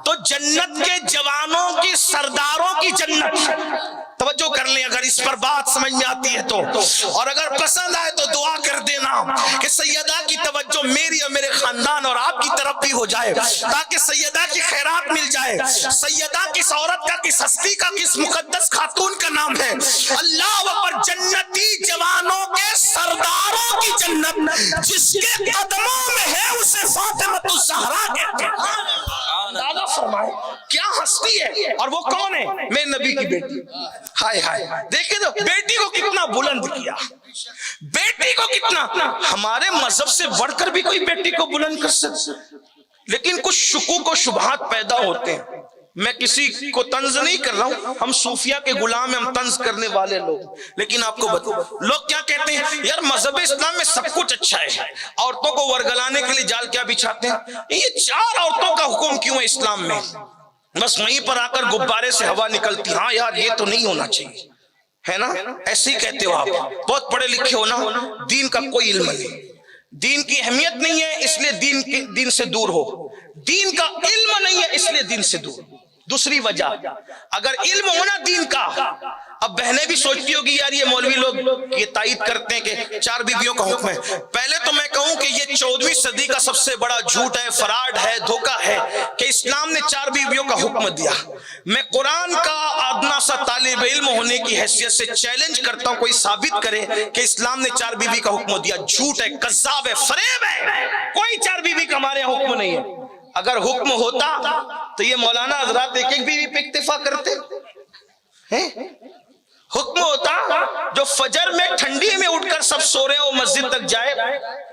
تو جنت کے جوانوں کی سرداروں کی جنت. توجہ کر لیں اگر اس پر بات سمجھ میں آتی ہے تو, اور اگر پسند آئے تو دعا کر دینا کہ سیدہ کی توجہ میری اور میرے خاندان اور آپ کی طرف بھی ہو جائے تاکہ سیدہ کی خیرات مل جائے. سیدہ کس عورت کا, کس ہستی کا, کس مقدس خاتون کا نام ہے؟ اللہ اکبر. جنتی جوانوں کے سرداروں کی جنت جس کے قدموں میں ہے اسے فاطمہ الزہرا کہتے ہیں. اندازہ فرمائے کیا ہستی ہے, اور وہ کون ہے؟ میں نبی کی بیٹی. ہائے ہائے, دیکھیں تو بیٹی کو کتنا بلند کیا, بیٹی کو کتنا. ہمارے مذہب سے بڑھ کر بھی کوئی بیٹی کو بلند کر سکتا, لیکن کچھ شکوک و شبہات پیدا ہوتے ہیں. میں کسی کو طنز نہیں کر رہا ہوں، ہم صوفیہ کے غلام ہیں، ہم طنز کرنے والے لوگ. لیکن آپ کو بتا، لوگ کیا کہتے ہیں، یار مذہب اسلام میں سب کچھ اچھا ہے، عورتوں کو ورگلانے کے لیے جال کیا بچھاتے ہیں، یہ 4 عورتوں کا حکم کیوں ہے اسلام میں؟ بس وہیں پر آ کر غبارے سے ہوا نکلتی، ہاں یار یہ تو نہیں ہونا چاہیے، ہے نا؟ ایسے ہی کہتے ہو آپ، بہت پڑھے لکھے ہو نا، دین کا کوئی علم نہیں، دین کی اہمیت نہیں ہے اس لیے دین سے دور ہو، دین کا علم نہیں ہے اس لیے دین سے دور. دوسری وجہ، اگر علم ہونا دین کا، اب بہنیں بھی سوچتی ہوگی یار یہ مولوی لوگ یہ تائید کرتے ہیں کہ 4 بیویوں کا حکم ہے. پہلے تو میں کہوں کہ یہ 14ویں صدی کا سب سے بڑا جھوٹ ہے، فراڈ ہے، دھوکہ ہے کہ اسلام نے 4 بیویوں کا حکم دیا. میں قرآن کا ادنا سا طالب علم ہونے کی حیثیت سے چیلنج کرتا ہوں، کوئی ثابت کرے کہ اسلام نے 4 بیوی کا حکم دیا. جھوٹ ہے، کذاب ہے، فریب ہے، کوئی 4 بیوی کا ہمارے یہاں حکم نہیں ہے. اگر حکم ہوتا تو یہ مولانا حضرات ایک بیوی پہ اکتفا کرتے ہیں؟ حکم ہوتا جو فجر میں ٹھنڈی میں اٹھ کر سب سو رہے ہو مسجد تک جائے،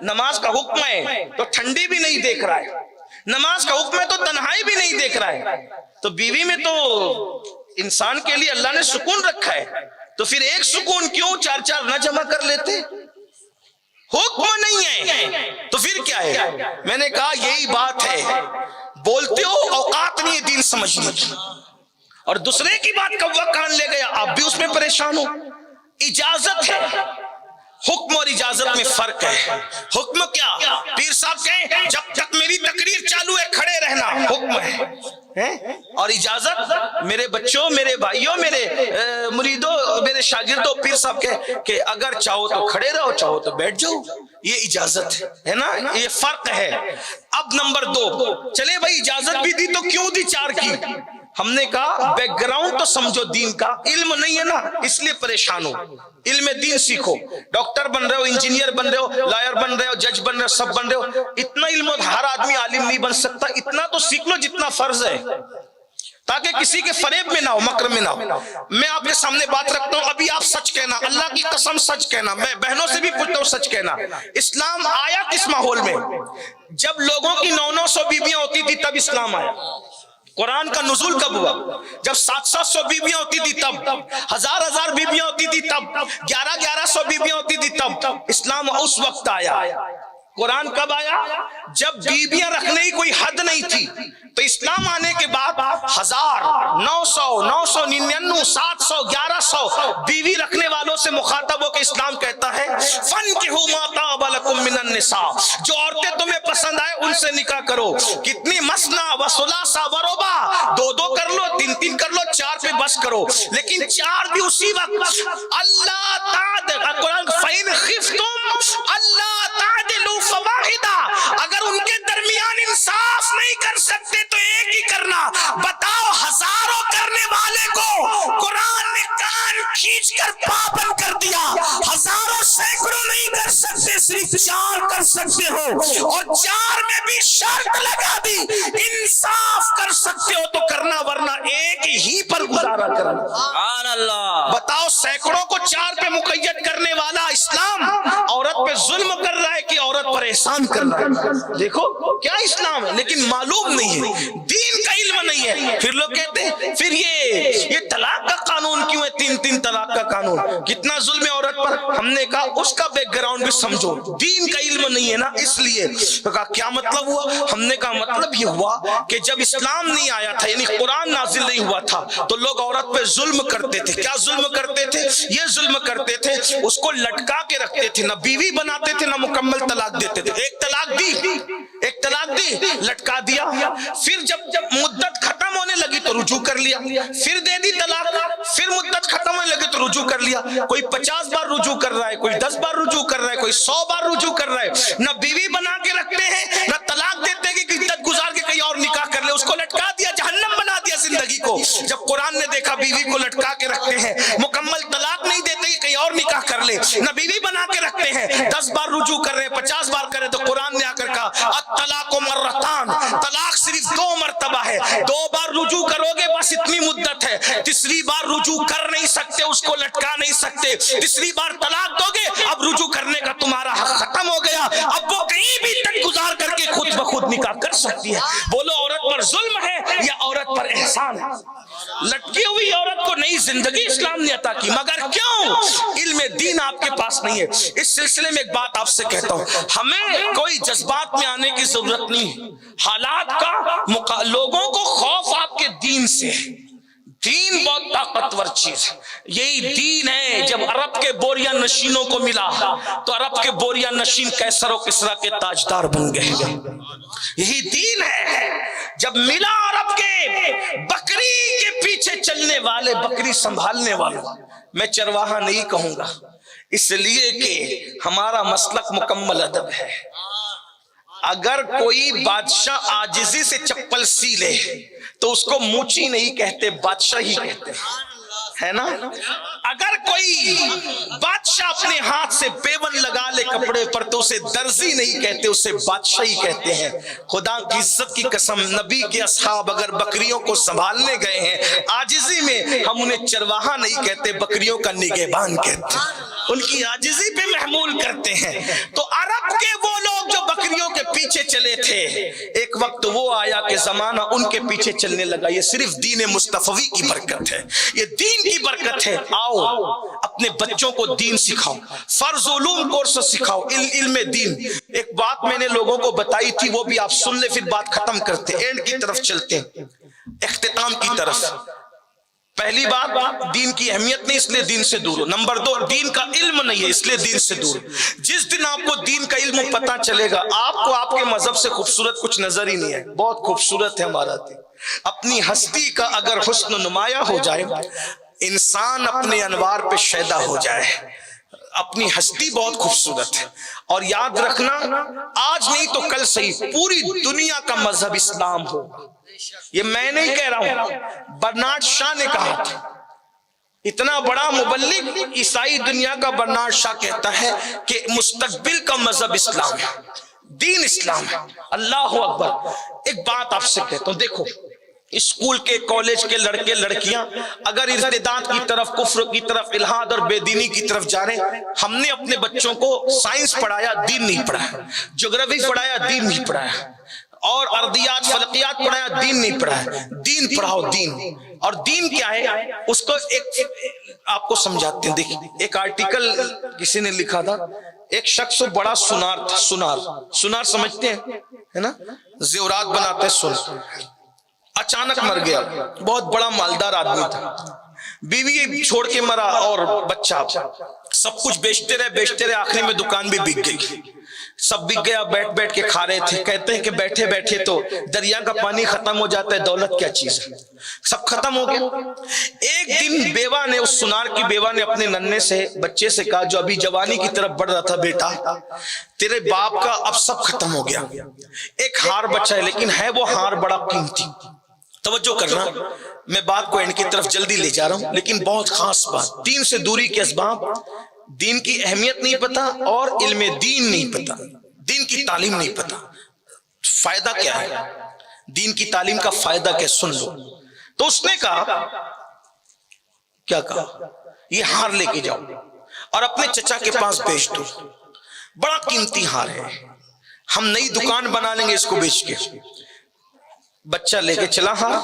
نماز کا حکم ہے تو ٹھنڈی بھی نہیں دیکھ رہا ہے، نماز کا حکم ہے تو تنہائی بھی نہیں دیکھ رہا ہے. تو بیوی میں تو انسان کے لیے اللہ نے سکون رکھا ہے، تو پھر ایک سکون کیوں 4 نہ جمع کر لیتے؟ حکم نہیں ہے تو پھر کیا ہے؟ میں نے کہا یہی بات ہے، بولتے ہو اوقات نہیں ہے دین سمجھنے کی، اور دوسرے کی بات کوا کان لے گیا، آپ بھی اس میں پریشان ہو. اجازت ہے، حکم اور اجازت میں فرق ہے. حکم کیا؟ پیر صاحب کہیں جب تک میری تقریر چالو ہے کھڑے رہنا، حکم ہے. اور اجازت میرے بچوں، میرے بھائیوں، میرے مریدوں، میرے شاگردوں، پیر صاحب کہ اگر چاہو تو کھڑے رہو، چاہو تو بیٹھ جاؤ، یہ اجازت ہے نا، یہ فرق ہے. اب نمبر 2، چلے بھائی اجازت بھی دی تو کیوں دی 4 کی؟ ہم نے کہا بیک گراؤنڈ تو سمجھو دین کا، علم نہیں ہے نا اس لیے پریشان ہو. علم دین سیکھو، ڈاکٹر بن رہے ہو، انجینئر بن رہے ہو، لائر بن رہے ہو، جج بن رہے ہو، سب بن رہے ہو. اتنا علم ہر آدمی عالم نہیں بن سکتا، اتنا تو سیکھ لو جتنا فرض ہے، تاکہ کسی کے فریب میں نہ ہو، مکر میں نہ ہو. میں آپ کے سامنے بات رکھتا ہوں، ابھی آپ سچ کہنا، اللہ کی قسم سچ کہنا. میں بہنوں سے بھی پوچھتا ہوں سچ کہنا. اسلام آیا کس ماحول میں؟ جب لوگوں کی 900 بیویاں ہوتی تھی تب اسلام آیا. قرآن کا نزول کب ہوا؟ جب 700 بیویاں ہوتی تھی تب، 1000 بیویاں ہوتی تھی تب، 1100 بیویاں ہوتی تھی تب. اسلام اس وقت آیا. قرآن کب آیا؟ جب بیویاں رکھنے کی کوئی حد نہیں تھی. تو اسلام آنے کے بعد 1000 900 999 700 1100 بیوی رکھنے والوں سے مخاطب ہو کے اسلام کہتا ہے فَانْكِحُوا مَا طَابَ لَكُم مِّنَ النِّسَاءِ، جو عورتیں تمہیں پسند آئے ان سے نکاح کرو. کتنی؟ مثنیٰ و ثلاثہ و رباع، 2 کر لو، 3 کر لو، 4 پہ بس کرو. لیکن 4 بھی اسی وقت اللہ تعدل، قرآن فَإِنْ خِفْتُمْ أَلَّا تَعْدِلُوا فَوَاحِدَةً، اگر ان کے درمیان انصاف نہیں کر سکتے تو ایک ہی کرنا. بتاؤ ہزاروں کرنے والے کو قرآن نے کان کھینچ کر پابند کر دیا. ہزاروں سینکڑوں نہیں کر سکتے، صرف 4 کر سکتے ہو، اور 4 میں بھی شرط لگا دی انصاف کر سکتے ہو تو کرنا، ورنہ ایک ہی پر گزارا کرنا. سبحان اللہ. بتاؤ سینکڑوں کو 4 پہ مقید کرنے والا اسلام عورت پہ ظلم کر رہا ہے کہ عورت پر احسان کر رہا ہے؟ دیکھو کیا اسلام ہے، لیکن معلوم نہیں ہے، دین کا علم نہیں ہے. پھر لوگ کہتے ہیں پھر یہ طلاق کا قانون کیوں ہے، 3 طلاق کا قانون، کتنا ظلم ہے عورت پر. ہم نے کہا اس کا بیک گراؤنڈ بھی سمجھو، دین کا علم نہیں ہے نا اس لیے. تو کہا کیا مطلب ہوا؟ ہم نے کہا مطلب یہ ہوا کہ جب اسلام نہیں آیا تھا، یعنی قرآن نازل نہیں ہوا تھا، تو لوگ عورت پہ ظلم کرتے تھے. کیا ظلم کرتے تھے؟ یہ ظلم کرتے تھے اس کو لٹکا کے رکھتے تھے، نہ بیوی بناتے تھے نہ مکمل طلاق دیتے تھے. ایک طلاق دی لٹکا دیا، پھر جب مدت ختم ہونے لگی تو رجوع کر لیا، پھر دے دی طلاق، پھر مدت ختم ہونے لگی تو رجوع کر لیا. کوئی 50 بار رجوع کر رہا ہے، کوئی 10 بار رجوع کر رہا ہے، کوئی 100 بار رجوع کر رہا ہے. نہ بیوی بنا کے رکھتے ہیں نہ طلاق دیتے کہ عدت گزار کے کہیں اور نکاح کر لے. اس کو لٹکا دیا، جہنم بنا دیا زندگی کو. جب قرآن نے دیکھا بیوی کو لٹکا کے رکھتے ہیں، مکمل طلاق نہیں دیتے کہ کہیں اور نکاح کر لے، نہ بیوی بنا کے رکھتے ہیں، 10 بار رجوع کر رہے ہیں، 50 بار کرے، تو قرآن نے آ کر کہا الطلاق مرتان، طلاق صرف 2 مرتبہ ہے. 2 بار رجوع کرو گے بس اتنی مدت ہے، تیسری بار رجوع کر نہیں سکتے، اس کو لٹکا نہیں سکتے. تیسری بار طلاق دو گے اب رجوع کرنے کا تمہارا حق ختم ہو گیا، اب وہ کہیں بھی تک گزار کر کے خود بخود نکاح کر سکتی ہے. بولو عورت پر ظلم ہے یا عورت پر پر احسان ہے. لٹکی ہوئی عورت کو نئی زندگی اسلام نے عطا کی, مگر کیوں؟ علم دین آپ کے پاس نہیں ہے. اس سلسلے میں ایک بات آپ سے کہتا ہوں, ہمیں کوئی جذبات میں آنے کی ضرورت نہیں. حالات کا لوگوں کو خوف آپ کے دین سے. دین بہت طاقتور چیز ہے. یہی دین ہے جب عرب کے بوریا نشینوں کو ملا تو عرب کے بوریا نشین کیسر و کسرا کے تاجدار بن گئے. یہی دین ہے جب ملا عرب کے بکری کے پیچھے چلنے والے, بکری سنبھالنے والے. میں چرواہا نہیں کہوں گا اس لیے کہ ہمارا مسلک مکمل ادب ہے. اگر کوئی بادشاہ عاجزی سے چپل سی لے تو اس کو موچی نہیں کہتے, بادشاہ ہی کہتے ہے نا. اگر کوئی بادشاہ اپنے ہاتھ سے پیون لگا لے کپڑے پر تو اسے درزی نہیں کہتے, اسے بادشاہ ہی کہتے ہیں. خدا کی عزت کی قسم, نبی کے اصحاب اگر بکریوں کو سنبھالنے گئے ہیں عاجزی میں, ہم انہیں چرواہا نہیں کہتے, بکریوں کا نگہبان کہتے ہیں. ان کی عاجزی پہ محمول کرتے ہیں. تو عرب کے وہ لوگ جو بکریوں کے پیچھے چلے تھے, ایک وقت وہ آیا کہ زمانہ ان کے پیچھے چلنے لگا. یہ صرف دین مصطفی کی برکت ہے, یہ دین کی برکت ہے. آؤ اپنے بچوں کو دین سکھاؤ, فرض علوم کورس سکھاؤ, علم دین. ایک بات میں نے لوگوں کو بتائی تھی, وہ بھی آپ سن لے, پھر بات ختم کرتے, اینڈ کی طرف چلتے ہیں, اختتام کی طرف. پہلی بات, دین کی اہمیت نہیں اس لیے دین سے دور ہو. نمبر 2, دین کا علم نہیں ہے اس لیے دین سے دور. جس دن آپ کو دین کا علم پتہ چلے گا, آپ کو آپ کے مذہب سے خوبصورت کچھ نظر ہی نہیں ہے. بہت خوبصورت ہے ہمارا دین. اپنی ہستی کا اگر حسن نمایاں ہو جائے, انسان اپنے انوار پہ شیدا ہو جائے. اپنی ہستی بہت خوبصورت ہے. اور یاد رکھنا, آج نہیں تو کل صحیح, پوری دنیا کا مذہب اسلام ہو. یہ میں نہیں کہہ رہا ہوں, برنارڈ شاہ نے کہا تھا. اتنا بڑا مبلغ عیسائی دنیا کا برنارڈ شاہ کہتا ہے کہ مستقبل کا مذہب اسلام ہے, دین اسلام ہے. اللہ اکبر. ایک بات آپ سے کہتا ہوں, دیکھو اسکول کے, کالج کے لڑکے لڑکیاں اگر ارتداد کی طرف, کفر کی طرف, الحاد اور بے دینی کی طرف جا رہے ہیں, ہم نے اپنے بچوں کو سائنس پڑھایا, دین نہیں پڑھایا. جغرافی پڑھایا, دین نہیں پڑھایا. اور ارضیات فلکیات پڑھایا, دین نہیں پڑھایا. دین پڑھاؤ, دین. اور دین کیا ہے اس کو ایک آپ کو سمجھاتے ہیں. دیکھیں, ایک آرٹیکل کسی نے لکھا تھا, ایک شخص بڑا سنار تھا. سنار سمجھتے ہیں ہے نا, زیورات بناتے ہیں سن. اچانک مر گیا. بہت بڑا مالدار آدمی تھا, بیوی چھوڑ کے مرا اور بچہ. سب کچھ بیچتے رہے, آخری میں دکان بھی بک گئی. سب بک گیا, بیٹھ کے کھا رہے تھے. کہتے ہیں کہ بیٹھے بیٹھے تو دریا کا پانی ختم ہو جاتا ہے, دولت کیا چیز ہے, سب ختم ہو گیا. ایک دن بیوہ نے, اس سنار کی بیوہ نے اپنے ننھے سے بچے سے کہا, جو ابھی جوانی کی طرف بڑھ رہا تھا, بیٹا تیرے باپ کا اب سب ختم ہو گیا, ایک ہار بچا ہے, لیکن ہے وہ ہار بڑا قیمتی. توجہ کرنا, میں بات کو اینڈ کی طرف جلدی لے جا رہا ہوں, لیکن بہت خاص بات. دین سے دوری کے اسباب, دین کی اہمیت نہیں پتا اور علم دین نہیں پتا, دین کی تعلیم نہیں پتا. فائدہ کیا ہے دین کی تعلیم کا, فائدہ کیا, سن لو. تو اس نے کہا, کیا کہا, یہ ہار لے کے جاؤ اور اپنے چچا کے پاس بیچ دو, بڑا قیمتی ہار ہے, ہم نئی دکان بنا لیں گے اس کو بیچ کے. بچہ لے کے چلا. ہاں,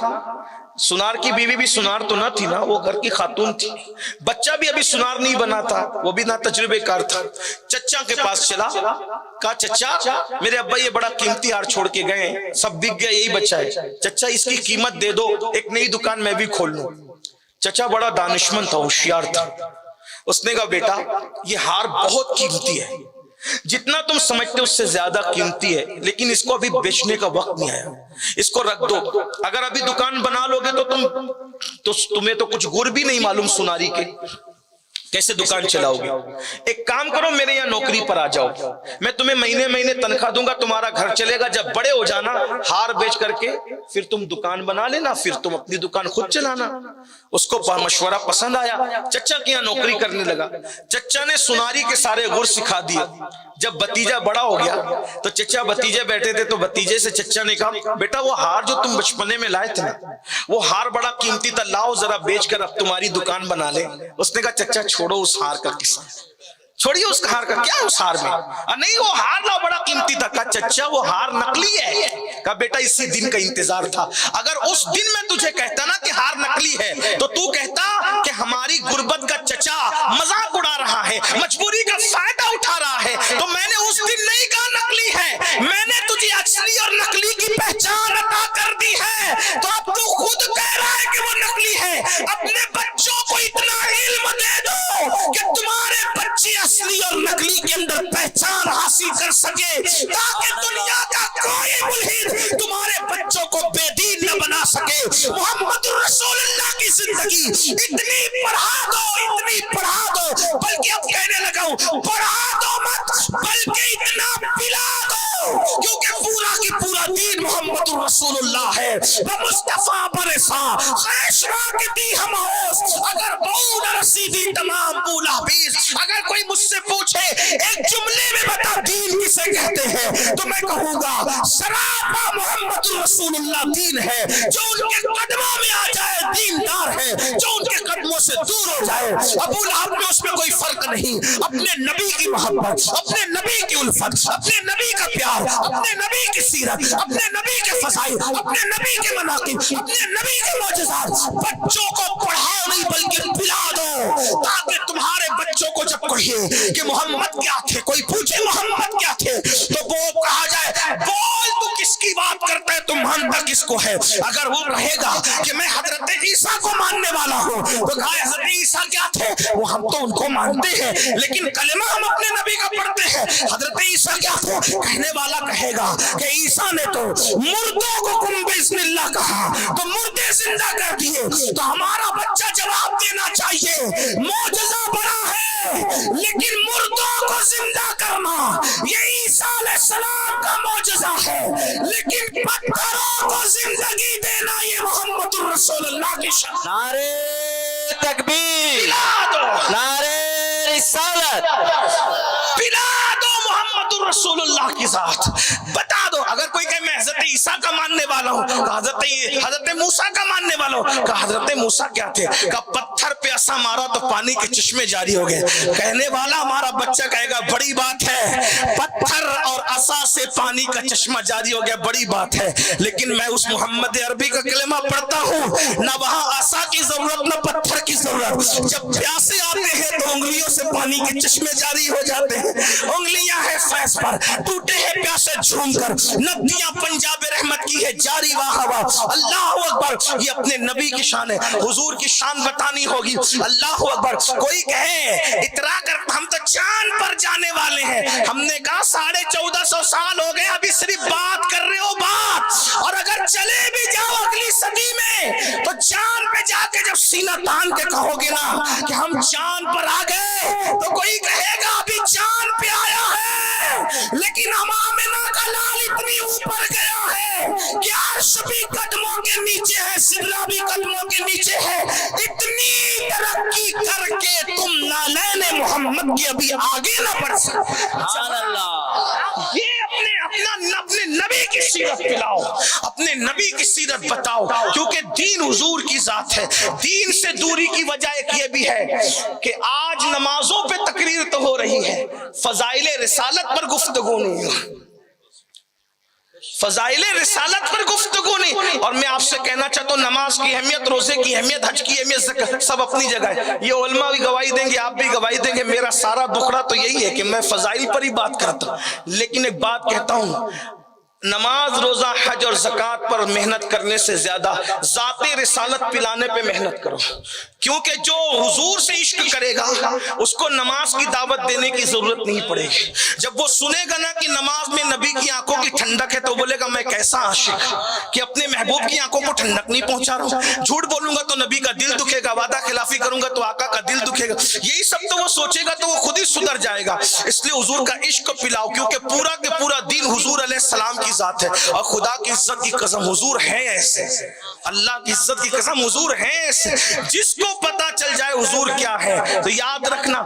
سنار کی بیوی بھی سنار تو نہ تھی نا, وہ گھر کی خاتون تھی. بچہ بھی ابھی سنار نہیں بنا تھا, وہ بھی نہ تجربے کار تھا. چچا کے پاس چلا, کہا چچا میرے ابا یہ بڑا قیمتی ہار چھوڑ کے گئے, سب بک گیا, یہی بچہ ہے. چچا اس کی قیمت دے دو, ایک نئی دکان میں بھی کھول لوں. چچا بڑا دانشمند تھا, ہوشیار تھا. اس نے کہا بیٹا یہ ہار بہت قیمتی ہے, جتنا تم سمجھتے ہو اس سے زیادہ قیمتی ہے, لیکن اس کو ابھی بیچنے کا وقت نہیں آیا, اس کو رکھ دو. اگر ابھی دکان بنا لو گے تو تمہیں تو کچھ گر بھی نہیں معلوم سناری کے, کیسے دکان چلاؤ گے. ایک کام کرو, میرے یہاں نوکری پر آ جاؤ, میں تمہیں مہینے تنخواہ دوں گا, تمہارا گھر چلے گا. جب بڑے ہو جانا ہار بیچ کر کے پھر تم دکان بنا لینا, پھر تم اپنی دکان خود چلانا. اس کو مشورہ پسند آیا, چچا کے یہاں نوکری کرنے لگا. چچا نے سناری کے سارے گر سکھا دیے. جب بتیجا بڑا ہو گیا تو چچا بتیجے بیٹھے تھے, تو بتیجے سے چچا نے کہا بیٹا وہ ہار جو تم بچپنے میں لائے تھے نا, وہ ہار بڑا قیمتی تھا, لاؤ ذرا بیچ کر اب تمہاری دکان بنا لے. اس نے کہا چچا چھوڑو اس ہار کا قصہ, چھوڑیے اس ہار کا کیا اس ہار میں، نہیں وہ ہار نا بڑا قیمتی تھا. کہا چچا وہ ہار نقلی ہے. کہا بیٹا اسی دن کا انتظار تھا. اگر اس دن میں تجھے کہتا نا کہ ہار نقلی ہے تو تو کہتا کہ ہماری غربت کا چچا مذاق اڑا رہا ہے، مجبوری کا فائدہ اٹھا رہا ہے. تو میں نے اس دن نہیں کہا نقلی ہے، میں نے تجھے اصلی اور نقلی کی پہچان عطا کر دی ہے. تو اب تو خود کہہ رہا ہے کہ وہ نقلی ہے. اپنے بچوں کو اتنا علم دے دو کہ تمہارے بچے اصلی اور نقلی کے اندر پہچان حاصل کر سکے، تاکہ دنیا کا کوئی ملحد تمہارے بچوں کو بے دین نہ بنا سکے. محمد رسول اللہ کی زندگی اتنی پڑھا دو بلکہ اب کہنے لگا ہوں پڑھا دو مت بلکہ اتنا پلا دو، کیونکہ پورا کی پورا دین محمد رسول اللہ ہے. مصطفیٰ برسا خیشرا کے دی ہم ہوس اگر بہو نہ رسیدی تمام بولا بیس. اگر کوئی مجھ سے پوچھے ایک جملے میں بتا دین کسے کہتے ہیں تو میں کہوں گا سراپا محمد رسول اللہ دین ہے. جو ان کے قدموں میں آ جائے دیندار ہے، جو ان کے قدموں سے دور ہو جائے. ابو لہب میں اس میں کوئی فرق نہیں. اپنے نبی کی محبت، اپنے نبی کی الفت، اپنے نبی کا پیار، اپنے نبی کی سیرت، اپنے نبی کے فضائل، اپنے نبی کے مناقب، اپنے نبی کے معجزات بچوں کو پڑھاؤ نہیں بلکہ پلا دو، تاکہ تمہارے بچوں کو جب کہیے کہ محمد کیا تھے، کوئی پوچھے محمد کیا تھے تو وہ کہا جائے بول تو کس کی بات کرتا ہے، تو مانتا کس کو ہے. اگر وہ رہے گا کہ میں حضرت عیسیٰ کو ماننے والا ہوں تو کہا حضرت عیسیٰ کیا تھے، وہ ہم تو ان کو مانتے ہیں لیکن کلمہ ہم اپنے نبی کا پڑھتے ہیں. حضرت عیسیٰ کیا تھے، کہنے والا کہے گا کہ عیسیٰ نے تو مردوں کو قم بسم اللہ کہا تو مردے زندہ کر دیے. تو ہمارا بچہ جواب دینا چاہیے معجزہ بڑا ہے لیکن مردوں کو زندہ کرنا یہ عیسیٰ علیہ السلام کا معجزہ ہے، لیکن پتھروں کو زندگی دینا یہ محمد رسول اللہ کی شان. نعرے تکبیر، پلا دو، نعرے رسالت، پلا دو محمد رسول اللہ کی ذات. بتا دو. اگر کوئی کہے میں حضرت عیسیٰ کا ماننے والا ہوں کہ حضرت موسیٰ کا ماننے والا ہوں کہ حضرت موسیٰ کیا تھے، کہ پتھر پہ عصا مارا تو پانی کے چشمے جاری ہو گئے. کہنے والا ہمارا بچہ کہے گا بڑی بات ہے، پتھر اور عصا سے پانی کا چشمہ جاری ہو گیا، بڑی بات ہے. لیکن میں اس محمد عربی کا کلمہ پڑھتا ہوں، نہ وہاں عصا کی ضرورت نہ پتھر کی ضرورت. جب پیاسے آتے ہیں تو انگلیوں سے پانی کے چشمے جاری ہو جاتے ہیں. انگلیاں ہیں فیض پر، ٹوٹے ہیں پیاسے جھوم کر، ندیاں پنجاب رحمت کی ہے جاری واہ واہ. اللہ اکبر. یہ اپنے نبی کی شان ہے، حضور کی شان بتانی ہوگی. اللہ اکبر. کوئی کہے اترا کر ہم تو چاند پر جانے والے ہیں، ہم نے کہا 1450 سال ہو گئے ابھی صرف بات کر رہے ہو بات، اور اگر چلے بھی جاؤ اگلی صدی میں تو چاند پہ جا کے جب سینہ تان کے کہو گے نا کہ ہم چاند پر آ گئے تو کوئی کہے گا ابھی چاند پہ آیا ہے لیکن آمنہ کا لال اتنی اوپر گیا ہے کہ عرش بھی قدموں کے نیچے ہے، سدرہ بھی قدموں کے نیچے ہے. اتنی ترقی کر کے تم نالین محمد کی ابھی آگے نہ بڑھ سکتے. سبحان اللہ. یہ اپنے نبی کی سیرت پلاؤ، اپنے نبی کی سیرت بتاؤ، کیونکہ دین حضور کی ذات ہے. دین سے دوری کی وجہ ایک یہ بھی ہے کہ آج نمازوں پہ تقریر تو ہو رہی ہے، فضائل رسالت پر گفتگو نہیں ہے، فضائل رسالت پر گفتگو نہیں. اور میں آپ سے کہنا چاہتا ہوں نماز کی اہمیت، روزے کی اہمیت، حج کی اہمیت، زکات سب اپنی جگہ ہے. یہ علماء بھی گواہی دیں گے، آپ بھی گواہی دیں گے. میرا سارا دکھڑا تو یہی ہے کہ میں فضائل پر ہی بات کرتا ہوں. لیکن ایک بات کہتا ہوں، نماز، روزہ، حج اور زکات پر محنت کرنے سے زیادہ ذات رسالت پلانے پہ محنت کرو، کیونکہ جو حضور سے عشق کرے گا اس کو نماز کی دعوت دینے کی ضرورت نہیں پڑے گی. جب وہ سنے گا نا کہ نماز میں نبی کی آنکھوں کی ٹھنڈک ہے تو بولے گا میں کیسا عاشق کہ اپنے محبوب کی آنکھوں کو ٹھنڈک نہیں پہنچا رہا ہوں. جھوٹ بولوں گا تو نبی کا دل دکھے گا، وعدہ خلافی کروں گا تو آقا کا دل دکھے گا. یہی سب تو وہ سوچے گا تو وہ خود ہی سدھر جائے گا. اس لیے حضور کا عشق پلاؤ، کیونکہ پورا کے پورا دین حضور علیہ السلام کی ذات ہے. اور خدا کی عزت کی قسم حضور ہیں ایسے، اللہ کی عزت کی قسم حضور ہیں ایسے، جس کو پتا چل جائے حضور کیا ہے تو یاد رکھنا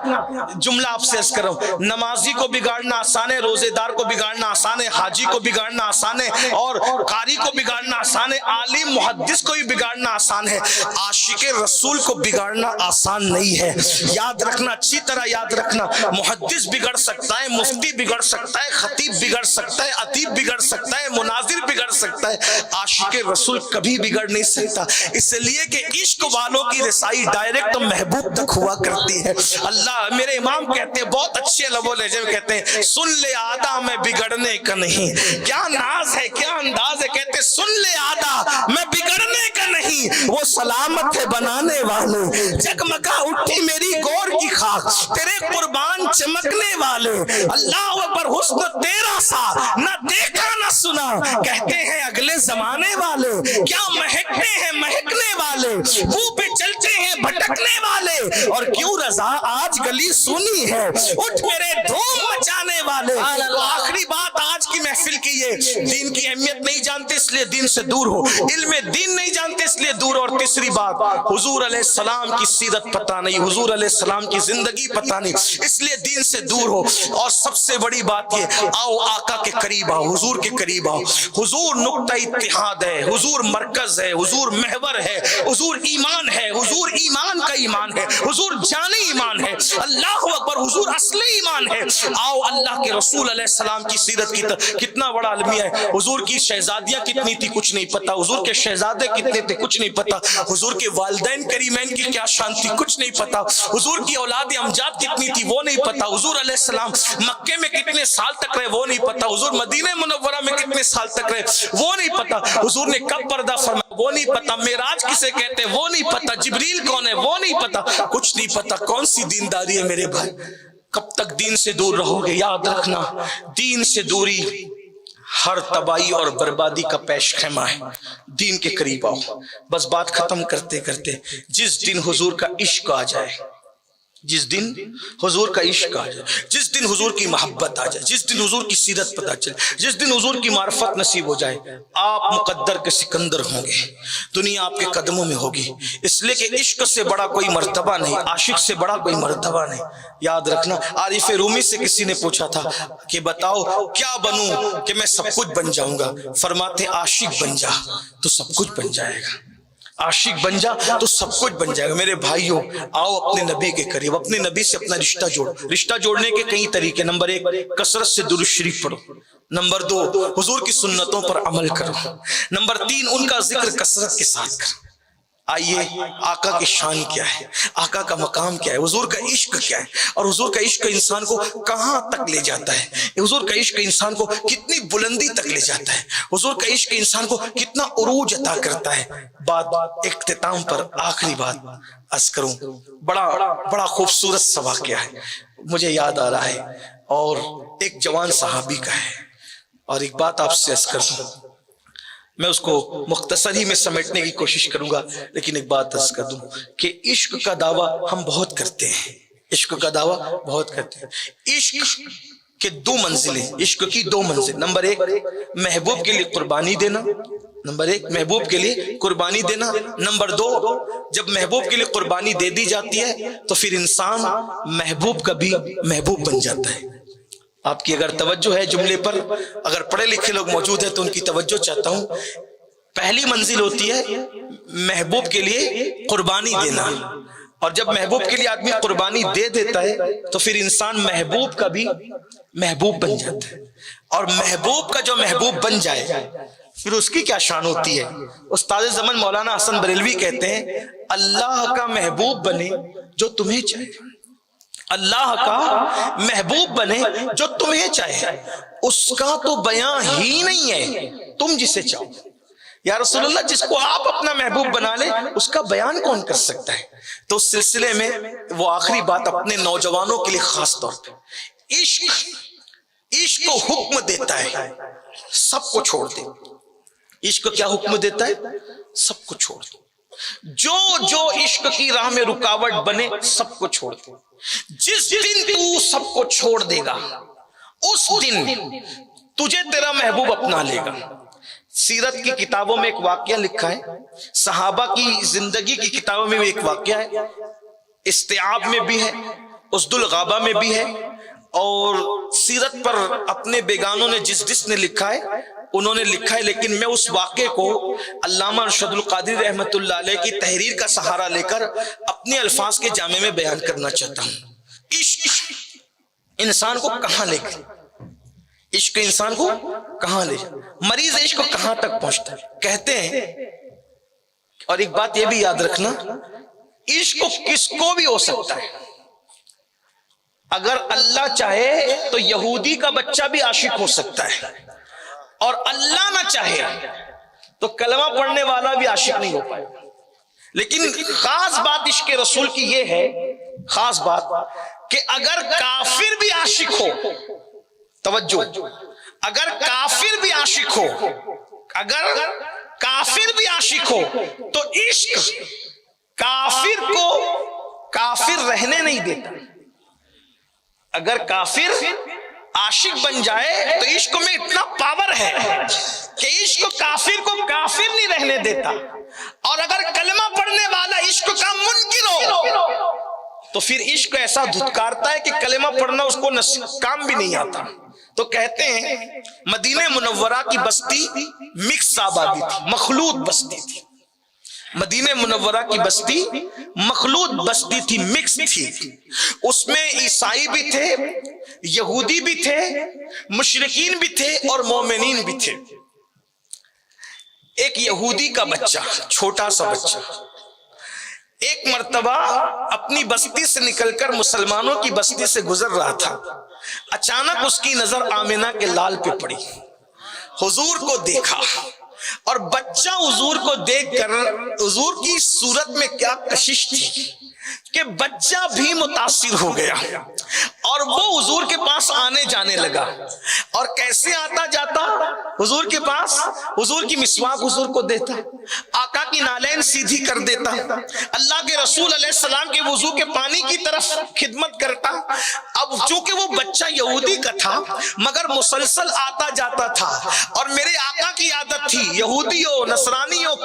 جملہ آپ سے عرض کر رہا ہوں، نمازی کو بگاڑنا آسان ہے، روزے دار کو بگاڑنا آسان ہے، حاجی کو بگاڑنا آسان ہے، اور قاری کو بگاڑنا آسان ہے، عالم محدث کو بھی بگاڑنا آسان ہے، عاشق رسول کو بگاڑنا آسان نہیں ہے۔ یاد رکھنا، اچھی طرح یاد رکھنا، محدث بگڑ سکتا ہے، مفتی بگڑ سکتا ہے، خطیب بگڑ سکتا ہے، ادیب بگڑ سکتا ہے، مناظر بگڑ سکتا ہے، عاشق رسول کبھی بگڑ نہیں سکتا، اس لیے کہ عشق والوں کی رسائی ڈائریکٹ محبوب تک ہوا کرتی ہے۔ اللہ میرے امام کہتے ہیں، بہت اچھے لب و لہجے میں کہتے ہیں، سن لے آدھا میں بگڑنے کا نہیں، کیا ناز ہے، کیا انداز ہے، کہتے سن لے آدھا میں بگڑنے کا نہیں، وہ سلامت ہے بنانے والے، جگمگا اٹھی میری گور کی خاک، تیرے قربان چمکنے والے، اللہ اکبر، حسن تیرا سا نہ دیکھا نہ سنا، کہتے ہیں اگلے زمانے والے، کیا مہکتے ہیں مہکنے والے، منہ پہ چلتے ہیں بھٹکنے والے، اور کیوں رضا آج گلی سنی ہے، اٹھ میرے دھوم مچانے والے۔ تو آخری بات آج کی محفل کی یہ، دین کی اہمیت نہیں جانتے اس لیے دین سے دور ہو، علم دین نہیں جانتے اس لیے دور، اور تیسری بات حضور علیہ السلام کی سیرت پتہ نہیں، حضور علیہ السلام کی زندگی پتہ نہیں، اس لیے دین سے دور ہو، اور سب سے بڑی بات یہ، آؤ آقا کے قریب آؤ، حضور کے قریب آؤ، حضور نقطہ اتحاد ہے، حضور مرکز ہے، حضور محور ہے، حضور ایمان ہے، حضور ایمان کا ایمان ہے، حضور جانی ایمان ہے، اللہ اکبر، حضور اصلی ایمان ہے۔ آؤ اللہ کے رسول علیہ السلام کی سیرت کی کتنا بڑا المیہ ہے، حضور کی شہزادیاں کتنی تھی کچھ نہیں پتا، حضور کے شہزادے کتنے تھے کچھ نہیں پتا، حضور کے والدین کریمین کی کیا شان تھی کچھ نہیں پتا، حضور کی اولاد امجاد کتنی تھی وہ نہیں پتا، حضور علیہ السلام مکے میں کتنے سال تک رہے وہ نہیں پتا، حضور مدینہ منورہ میں کتنے سال تک رہے وہ نہیں پتا، حضور نے کب پردہ فرمایا وہ نہیں پتا، معراج کسے کہتے ہیں وہ نہیں پتا، جبریل کون ہے وہ نہیں پتا، کچھ نہیں پتا۔ کون سی دینداری ہے میرے بھائی؟ کب تک دین سے دور رہو گے؟ یاد رکھنا، دین سے دوری ہر تباہی اور بربادی کا پیش خیمہ ہے۔ دین کے قریب آؤ۔ بس بات ختم کرتے کرتے، جس دن حضور کا عشق آ جائے، جس دن حضور کا عشق آ جائے، جس دن حضور کی محبت آ جائے، جس دن حضور کی سیرت پتہ چلے، جس دن حضور کی معرفت نصیب ہو جائے، آپ مقدر کے سکندر ہوں گے، دنیا آپ کے قدموں میں ہوگی، اس لیے کہ عشق سے بڑا کوئی مرتبہ نہیں، عاشق سے بڑا کوئی مرتبہ نہیں۔ یاد رکھنا، عارف رومی سے کسی نے پوچھا تھا کہ بتاؤ کیا بنوں کہ میں سب کچھ بن جاؤں گا؟ فرماتے عاشق بن جا تو سب کچھ بن جائے گا، عاشق بن جا تو سب کچھ بن جائے گا۔ میرے بھائیوں، آؤ اپنے نبی کے قریب، اپنے نبی سے اپنا رشتہ جوڑو۔ رشتہ جوڑنے کے کئی طریقے، نمبر 1 کثرت سے درود شریف پڑھو، نمبر 2 حضور کی سنتوں پر عمل کرو، نمبر 3 ان کا ذکر کثرت کے ساتھ کرو۔ آئیے، آقا کی شان کیا ہے، آقا کا مقام کیا ہے، حضور کا عشق کیا ہے، اور حضور کا عشق انسان کو کہاں تک لے جاتا ہے، حضور کا عشق انسان کو کتنی بلندی تک لے جاتا ہے، حضور کا عشق انسان کو کتنا عروج عطا کرتا ہے۔ بات اختتام پر آخری بات عرض کروں، بڑا خوبصورت سا واقعہ ہے مجھے یاد آ رہا ہے، اور ایک جوان صحابی کا ہے، اور ایک بات آپ سے عرض کر دوں، میں اس کو مختصر ہی میں سمیٹنے کی کوشش کروں گا، لیکن ایک بات عرض کر دوں کہ عشق کا دعویٰ ہم بہت کرتے ہیں، عشق کا دعویٰ بہت کرتے ہیں۔ عشق کے 2 منزلیں، عشق کی 2 منزل، نمبر 1 محبوب کے لیے قربانی دینا، نمبر 1 محبوب کے لیے قربانی دینا، نمبر 2 جب محبوب کے لیے قربانی دے دی جاتی ہے تو پھر انسان محبوب کا بھی محبوب بن جاتا ہے۔ آپ کی اگر توجہ ہے جملے پر، اگر پڑھے لکھے لوگ موجود ہیں تو ان کی توجہ چاہتا ہوں۔ پہلی منزل ہوتی ہے محبوب کے لیے قربانی دینا، اور جب محبوب کے لیے آدمی قربانی دے دیتا ہے تو پھر انسان محبوب کا بھی محبوب بن جاتا ہے، اور محبوب کا جو محبوب بن جائے پھر اس کی کیا شان ہوتی ہے۔ استاد زمن مولانا حسن بریلوی کہتے ہیں، اللہ کا محبوب بنے جو تمہیں چاہے، اللہ کا محبوب بنے جو تمہیں چاہے، اس کا تو بیان ہی نہیں ہے، تم جسے چاہو۔ یا رسول اللہ، جس کو آپ اپنا محبوب بنا لیں اس کا بیان کون کر سکتا ہے؟ تو اس سلسلے میں وہ آخری بات اپنے نوجوانوں کے لیے خاص طور پہ، عشق کو حکم دیتا ہے سب کو چھوڑ دے۔ عشق کیا حکم دیتا ہے؟ سب کو چھوڑ دو، جو عشق کی راہ میں رکاوٹ بنے سب کو چھوڑ دو۔ جس دن تو سب کو چھوڑ دے گا اس دن تجھے تیرا محبوب اپنا لے گا، سیرت کی کتابوں میں ایک واقعہ لکھا ہے، صحابہ کی زندگی کی کتابوں میں بھی ایک واقعہ ہے، استیعاب میں بھی ہے، اسد الغابہ میں بھی ہے، اور سیرت پر اپنے بیگانوں نے جس نے لکھا ہے انہوں نے لکھا ہے، لیکن میں اس واقعے کو علامہ ارشد القادری رحمت اللہ علیہ کی تحریر کا سہارا لے کر اپنے الفاظ کے جامع میں بیان کرنا چاہتا ہوں۔ عشق انسان کو کہاں لے گئے؟ عشق انسان کو کہاں لے جائے؟ مریض عشق کو کہاں تک پہنچتا ہے؟ کہتے ہیں، اور ایک بات یہ بھی یاد رکھنا، عشق کس کو بھی ہو سکتا ہے۔ اگر اللہ چاہے تو یہودی کا بچہ بھی عاشق ہو سکتا ہے، اور اللہ نہ چاہے تو کلمہ پڑھنے والا بھی عاشق نہیں ہو پائے۔ لیکن خاص بات عشق رسول کی یہ ہے، خاص بات کہ اگر کافر بھی عاشق ہو، توجہ، اگر کافر بھی عاشق ہو، اگر کافر بھی عاشق ہو تو عشق کافر کو کافر رہنے نہیں دیتا۔ اگر کافر عاشق بن جائے تو عشق میں اتنا پاور ہے کہ عشق کافر کو کافر نہیں رہنے دیتا، اور اگر کلمہ پڑھنے والا عشق کا منکر ہو تو پھر عشق ایسا دھتکارتا ہے کہ کلمہ پڑھنا اس کو کام بھی نہیں آتا۔ تو کہتے ہیں مدینہ منورہ کی بستی مکس آبادی تھی، مخلوط بستی تھی۔ مدینہ منورہ کی بستی مخلوط بستی تھی، مکس تھی، اس میں عیسائی بھی تھے، یہودی بھی تھے، مشرکین بھی تھے، اور مومنین بھی تھے۔ ایک یہودی کا بچہ، چھوٹا سا بچہ، ایک مرتبہ اپنی بستی سے نکل کر مسلمانوں کی بستی سے گزر رہا تھا۔ اچانک اس کی نظر آمنہ کے لال پہ پڑی، حضور کو دیکھا، اور بچہ حضور کو دیکھ کر حضور کی صورت میں کیا کشش تھی کہ بچہ بھی متاثر ہو گیا، اور وہ حضور کے پاس آنے جانے لگا۔ اور کیسے آتا جاتا حضور کے پاس؟ حضور کی مسواک حضور کو دیتا، آقا کی نالین سیدھی کر دیتا، اللہ کے رسول علیہ السلام کے وضو کے پانی کی طرف خدمت کرتا۔ اب چونکہ وہ بچہ یہودی کا تھا مگر مسلسل آتا جاتا تھا، اور میرے آقا کی عادت تھی، یہودی ہو نصرانی ہو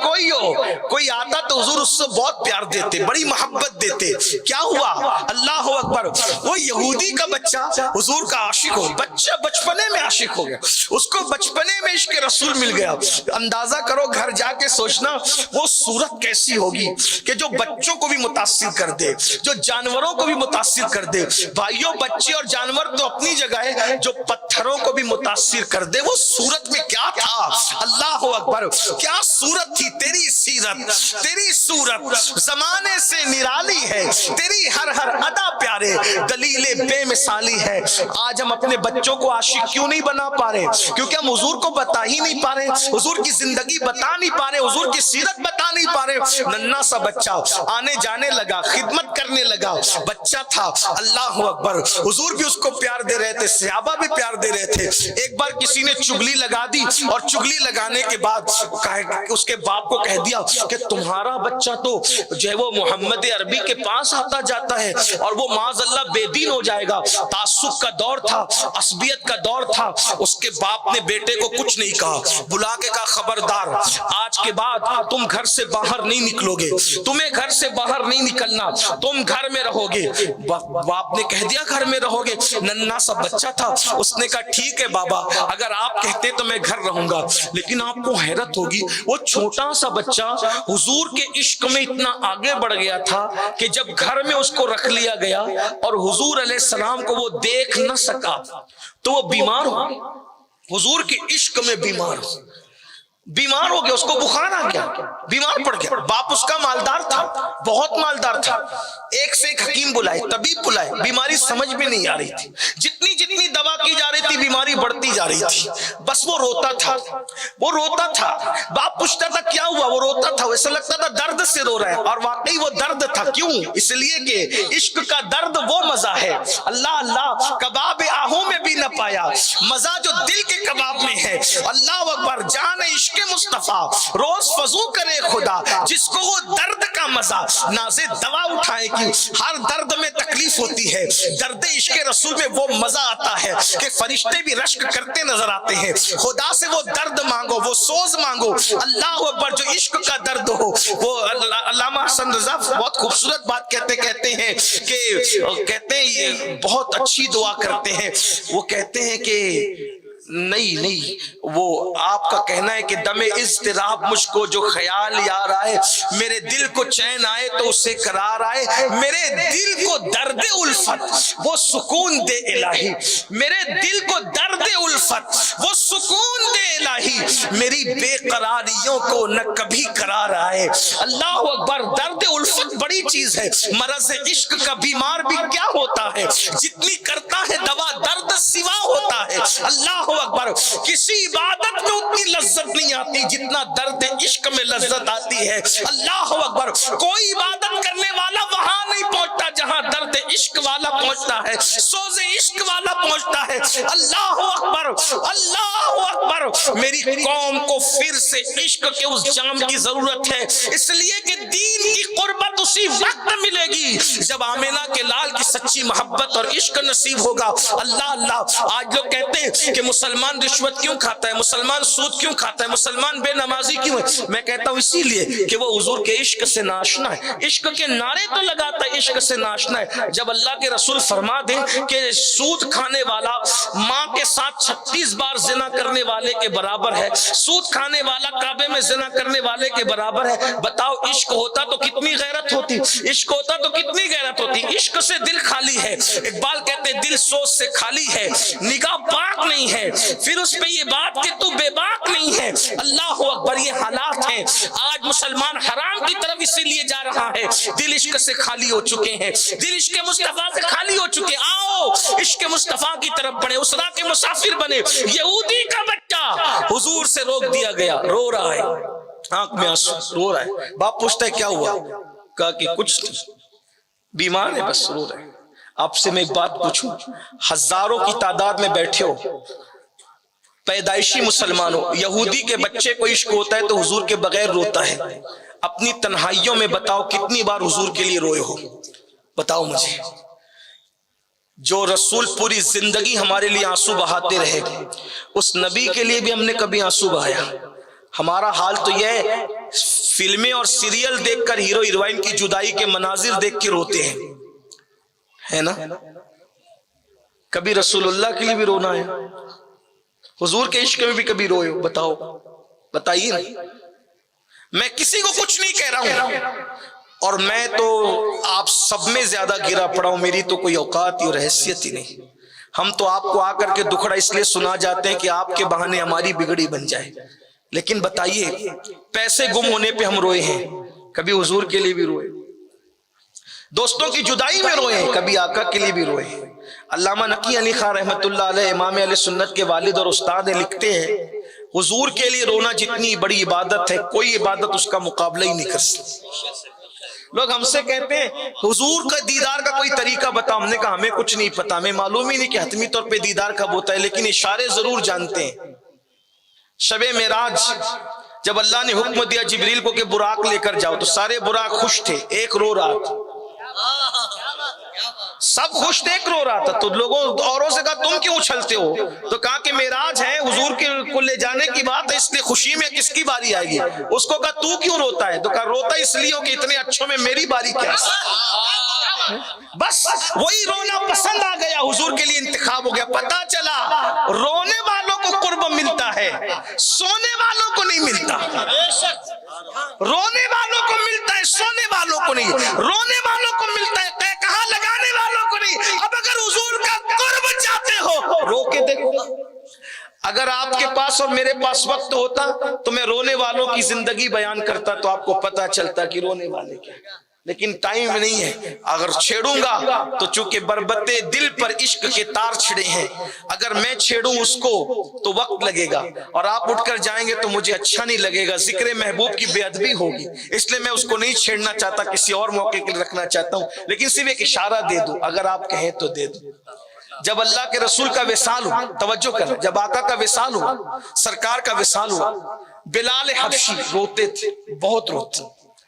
کوئی آتا تو حضور اس سے بہت پیار دیتے، بڑی محبت دیتے۔ کیا ہوا؟ اللہ اکبر، وہ یہودی کا بچہ حضور کا عاشق ہو، بچہ بچپنے میں عاشق ہو گیا، اس کو بچپنے میں عشق رسول مل گیا۔ اندازہ کرو، گھر جا کے سوچنا وہ صورت کیسی ہوگی کہ جو بچوں کو بھی متاثر کر دے، جو جانوروں کو بھی متاثر کر دے۔ بھائیوں، بچے اور جانور تو اپنی جگہ ہے، جو پتھروں کو بھی متاثر کر دے، وہ صورت میں کیا تھا؟ اللہ اکبر، کیا صورت تھی تیری سیرت، تیری صورت زمانے سے نرالی ہے، تیری ہر ادا پیارے، دلیل بے مثالی ہے۔ آج ہم اپنے بچوں کو عاشق کیوں نہیں بنا پا رہے؟ کیونکہ ہم حضور کو بتا ہی نہیں پا رہے، حضور کی زندگی بتا نہیں پا رہے، حضور کی سیرت بتا نہیں پا رہے۔ ننھا سا بچہ آنے جانے لگا، خدمت کرنے لگا، بچہ تھا، اللہ اکبر، حضور بھی اس کو پیار دے رہے تھے، صحابہ بھی پیار دے رہے تھے۔ ایک بار کسی نے چگلی لگا دی، اور چگلی لگانے کے بعد اس کے باپ کو کہہ دیا کہ تمہارا بچہ تو جو ہے وہ محمد عربی کے پاس آتا جاتا ہے، اور وہ معاذ اللہ بے دین ہو جائے گا۔ تعصب کا دور تھا، عصبیت کا دور تھا۔ اس کے باپ نے بیٹے کو کچھ نہیں کہا، بلا کے کہا خبردار، آج کے بعد تم گھر سے باہر نہیں نکلو گے، تمہیں گھر سے باہر نہیں نکلنا، تم گھر میں رہو گے۔ باپ نے کہہ دیا گھر میں رہو گے۔ ننھا سا بچہ تھا، اس نے کہا ٹھیک ہے بابا، اگر آپ کہتے تو میں گھر رہوں گا۔ لیکن آپ کو حیرت ہوگی، وہ چھوٹا سا بچہ حضور کے عشق میں اتنا آگے بڑھ گیا تھا کہ جب گھر میں اس کو رکھ لیا گیا اور حضور علیہ السلام کو وہ دیکھ نہ سکا تو وہ بیمار ہو، حضور کے عشق میں بیمار ہو گیا، اس کو بخار آ گیا، بیمار پڑ گیا۔ باپ اس کا مالدار تھا، بہت مالدار تھا، ایک سے ایک حکیم بلائے، طبیب بلائے، بیماری سمجھ میں نہیں آ رہی تھی، جتنی دوا کی جا رہی تھی بیماری بڑھتی جا رہی تھی۔ بس وہ روتا تھا، باپ پوچھتا تھا کیا ہوا، وہ روتا تھا، ایسا لگتا تھا درد سے رو رہا ہے، اور واقعی وہ درد تھا۔ کیوں؟ اس لیے کہ عشق کا درد وہ مزہ ہے، اللہ کباب آہوں میں بھی نہ پایا، مزہ جو دل کے کباب میں ہے۔ اللہ اکبر، جان عشق مصطفیٰ روز فضو کرے خدا، جس کو وہ درد کا مزہ نازے دوا اٹھائے گی۔ ہر درد میں تکلیف ہوتی ہے، درد عشق رسول میں وہ مزہ آتا ہے کہ فرشتے بھی رشک کرتے نظر آتے ہیں. خدا سے وہ درد مانگو, وہ سوز مانگو. اللہ اکبر, جو عشق کا درد ہو. وہ علامہ حسن رضا بہت خوبصورت بات کہتے ہیں کہ کہتے ہیں یہ بہت اچھی دعا کرتے ہیں. وہ کہتے ہیں کہ نہیں, وہ آپ کا کہنا ہے کہ دم اضطراب مجھ کو جو خیال یار آئے, میرے دل کو چین آئے تو اسے قرار آئے, میرے دل کو درد الفت وہ سکون دے الہی, میرے دل کو درد الفت وہ سکون دے الہی, میری بے قراریوں کو نہ کبھی قرار آئے. اللہ اکبر, درد الفت بڑی چیز ہے. مرض عشق کا بیمار بھی کیا ہوتا ہے, جتنی کرتا ہے دوا درد سوا ہوتا ہے. اللہ اکبر, کسی عبادت میں اتنی لذت نہیں آتی جتنا درد عشق میں لذت آتی ہے. اللہ اکبر, کوئی عبادت کرنے والا وہاں نہیں پہنچتا جہاں درد عشق والا پہنچتا ہے, سوز عشق والا پہنچتا ہے. اللہ اکبر, اللہ اکبر. میری قوم کو پھر سے عشق کے اس جام کی ضرورت ہے, اس لیے کہ دین کی قربت اسی وقت ملے گی جب آمینہ کے لال کی سچی محبت اور عشق نصیب ہوگا. اللہ اللہ, آج لوگ کہتے ہیں کہ مسلمان رشوت کیوں کھاتا ہے, مسلمان سود کیوں کھاتا ہے, مسلمان بے نمازی کیوں ہے. میں کہتا ہوں اسی لیے کہ وہ حضور کے عشق سے ناشنا ہے. عشق کے نعرے تو لگاتا ہے, عشق سے ناشنا ہے. جب اللہ کے رسول فرما دیں کہ سود کھانے والا ماں کے ساتھ 36 بار زنا کرنے والے کے برابر ہے, سود کھانے والا کعبے میں زنا کرنے والے کے برابر ہے, بتاؤ عشق ہوتا تو کتنی غیرت ہوتی, عشق ہوتا تو کتنی غیرت ہوتی. عشق سے دل خالی ہے. اقبال کہتے دل سوز سے خالی ہے, نگاہ پاک نہیں ہے, پھر اس پہ یہ بات کہ تو بے باک نہیں ہے. اللہ اکبر, یہ حالات ہیں. آج مسلمان حرام کی طرف اسی لیے جا رہا ہے, دل عشق سے خالی ہو چکے ہیں, دل عشق مصطفیٰ سے خالی ہو چکے. آؤ عشق مصطفیٰ کی طرف بڑھے, اسرا کے مسافر بنے. یہودی کا بچہ حضور سے روک دیا گیا, رو رہا ہے, آنکھ میں آنسو, رو رہا ہے. باپ پوچھتا ہے کیا ہوا, کہا کہ کچھ نہیں, بیمار ہے بس رو رہے. آپ سے میں ایک بات پوچھوں, ہزاروں کی تعداد میں بیٹھے ہو, پیدائشی مسلمان ہو, یہودی کے بچے کو عشق ہوتا ہے تو حضور کے بغیر روتا ہے. اپنی تنہائیوں میں بتاؤ کتنی بار حضور کے لیے روئے ہو, بتاؤ مجھے. جو رسول پوری زندگی ہمارے لیے آنسو بہاتے رہے, اس نبی کے لیے بھی ہم نے کبھی آنسو بہایا. ہمارا حال تو یہ ہے, فلمیں اور سیریل دیکھ کر ہیرو ہیروئن کی جدائی کے مناظر دیکھ کے روتے ہیں, ہے نا. کبھی رسول اللہ کے لیے بھی رونا ہے, حضور کے عشق میں بھی کبھی روئے ہو, بتاؤ, بتائیے. میں کسی کو کچھ نہیں کہہ رہا ہوں, اور میں تو آپ سب میں زیادہ گرا پڑا ہوں, میری تو کوئی اوقات اور حیثیت ہی نہیں. ہم تو آپ کو آ کر کے دکھڑا اس لیے سنا جاتے ہیں کہ آپ کے بہانے ہماری بگڑی بن جائے. لیکن بتائیے, پیسے گم ہونے پہ ہم روئے ہیں, کبھی حضور کے لیے بھی روئے. دوستوں کی جدائی میں روئے ہیں, کبھی آقا کے لیے بھی روئے ہیں. علامہ نقی علی خان رحمت اللہ علیہ, امام اہل سنت کے والد اور استاد ہیں, لکھتے ہیں حضور کے لیے رونا جتنی بڑی عبادت ہے, کوئی عبادت اس کا مقابلہ ہی نہیں کر سکتی. لوگ ہم سے کہتے ہیں حضور کا دیدار کا کوئی طریقہ بتاؤ, ہم نے کہا ہمیں کچھ نہیں پتا, ہمیں معلوم ہی نہیں کہ حتمی طور پہ دیدار کب ہوتا ہے, لیکن اشارے ضرور جانتے ہیں. شب معراج جب اللہ نے حکم دیا جبریل کو کہ براق لے کر جاؤ, تو سارے براق خوش تھے, ایک رو رہا تھا. سب خوش تھے, ایک رو رہا تھا. تو لوگوں اوروں سے کہا تم کیوں اچھلتے ہو, تو کہا کہ معراج ہے, حضور کو لے جانے کی بات ہے, اس لیے خوشی میں کس کی باری آئے گی. اس کو کہا تو کیوں روتا ہے, تو کہا روتا اس لیے ہو کہ اتنے اچھوں میں میری باری کیا ہے. بس وہی رونا پسند آ گیا, حضور کے لیے انتخاب ہو گیا. پتا چلا رونے والوں کو قرب ملتا ہے, سونے والوں کو نہیں ملتا. رونے والوں کو ملتا ہے, سونے والوں کو نہیں. رونے والوں کو ملتا ہے, کہاں لگانے والوں کو نہیں. اب اگر حضور کا قرب چاہتے ہو, رو کے دیکھو. اگر آپ کے پاس اور میرے پاس وقت ہوتا تو میں رونے والوں کی زندگی بیان کرتا, تو آپ کو پتا چلتا کہ رونے والے کیا. لیکن ٹائم نہیں ہے. اگر چھیڑوں گا تو چونکہ بربتے دل پر عشق کے تار چھڑے ہیں, اگر میں چھیڑوں اس کو تو وقت لگے گا, اور آپ اٹھ کر جائیں گے تو مجھے اچھا نہیں لگے گا, ذکر محبوب کی بے ادبی ہوگی. اس لیے میں اس کو نہیں چھیڑنا چاہتا, کسی اور موقع کے لیے رکھنا چاہتا ہوں. لیکن صرف ایک اشارہ دے دوں, اگر آپ کہیں تو دے دوں. جب اللہ کے رسول کا وصال ہوا, توجہ کرنا, جب آقا کا وصال ہوا, سرکار کا وصال ہوا, بلال حبشی روتے تھے, بہت روتے.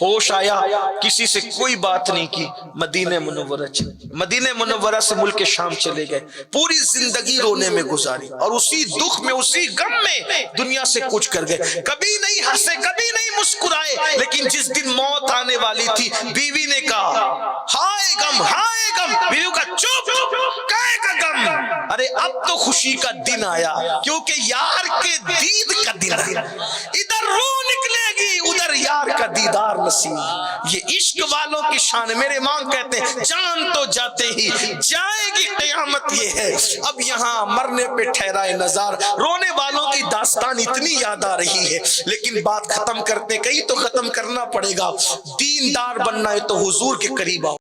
ہوش آیا, کسی سے کوئی بات نہیں کی, مدینہ منورہ چلے. مدینہ منورہ سے ملک شام چلے گئے, پوری زندگی رونے میں گزاری اور اسی دکھ میں اسی غم میں دنیا سے کچھ کر گئے. کبھی نہیں ہنسے, کبھی نہیں مسکرائے, لیکن جس دن موت آنے والی تھی بیوی نے کہا ہائے غم, ہائے غم. بیوی کا چپ, کہے کا غم, ارے اب تو خوشی کا دن آیا کیونکہ یار کے دید کا دن آیا. ادھر روح نکلے گی, ادھر یار کا دیدار نصیب. یہ عشق والوں کی شان. میرے ماں کہتے ہیں جان تو جاتے ہی جائے گی قیامت یہ ہے, اب یہاں مرنے پہ ٹھہرائے نظار. رونے والوں کی داستان اتنی یاد آ رہی ہے, لیکن بات ختم کرتے کہیں تو ختم کرنا پڑے گا. دیندار بننا ہے تو حضور کے قریب آؤ.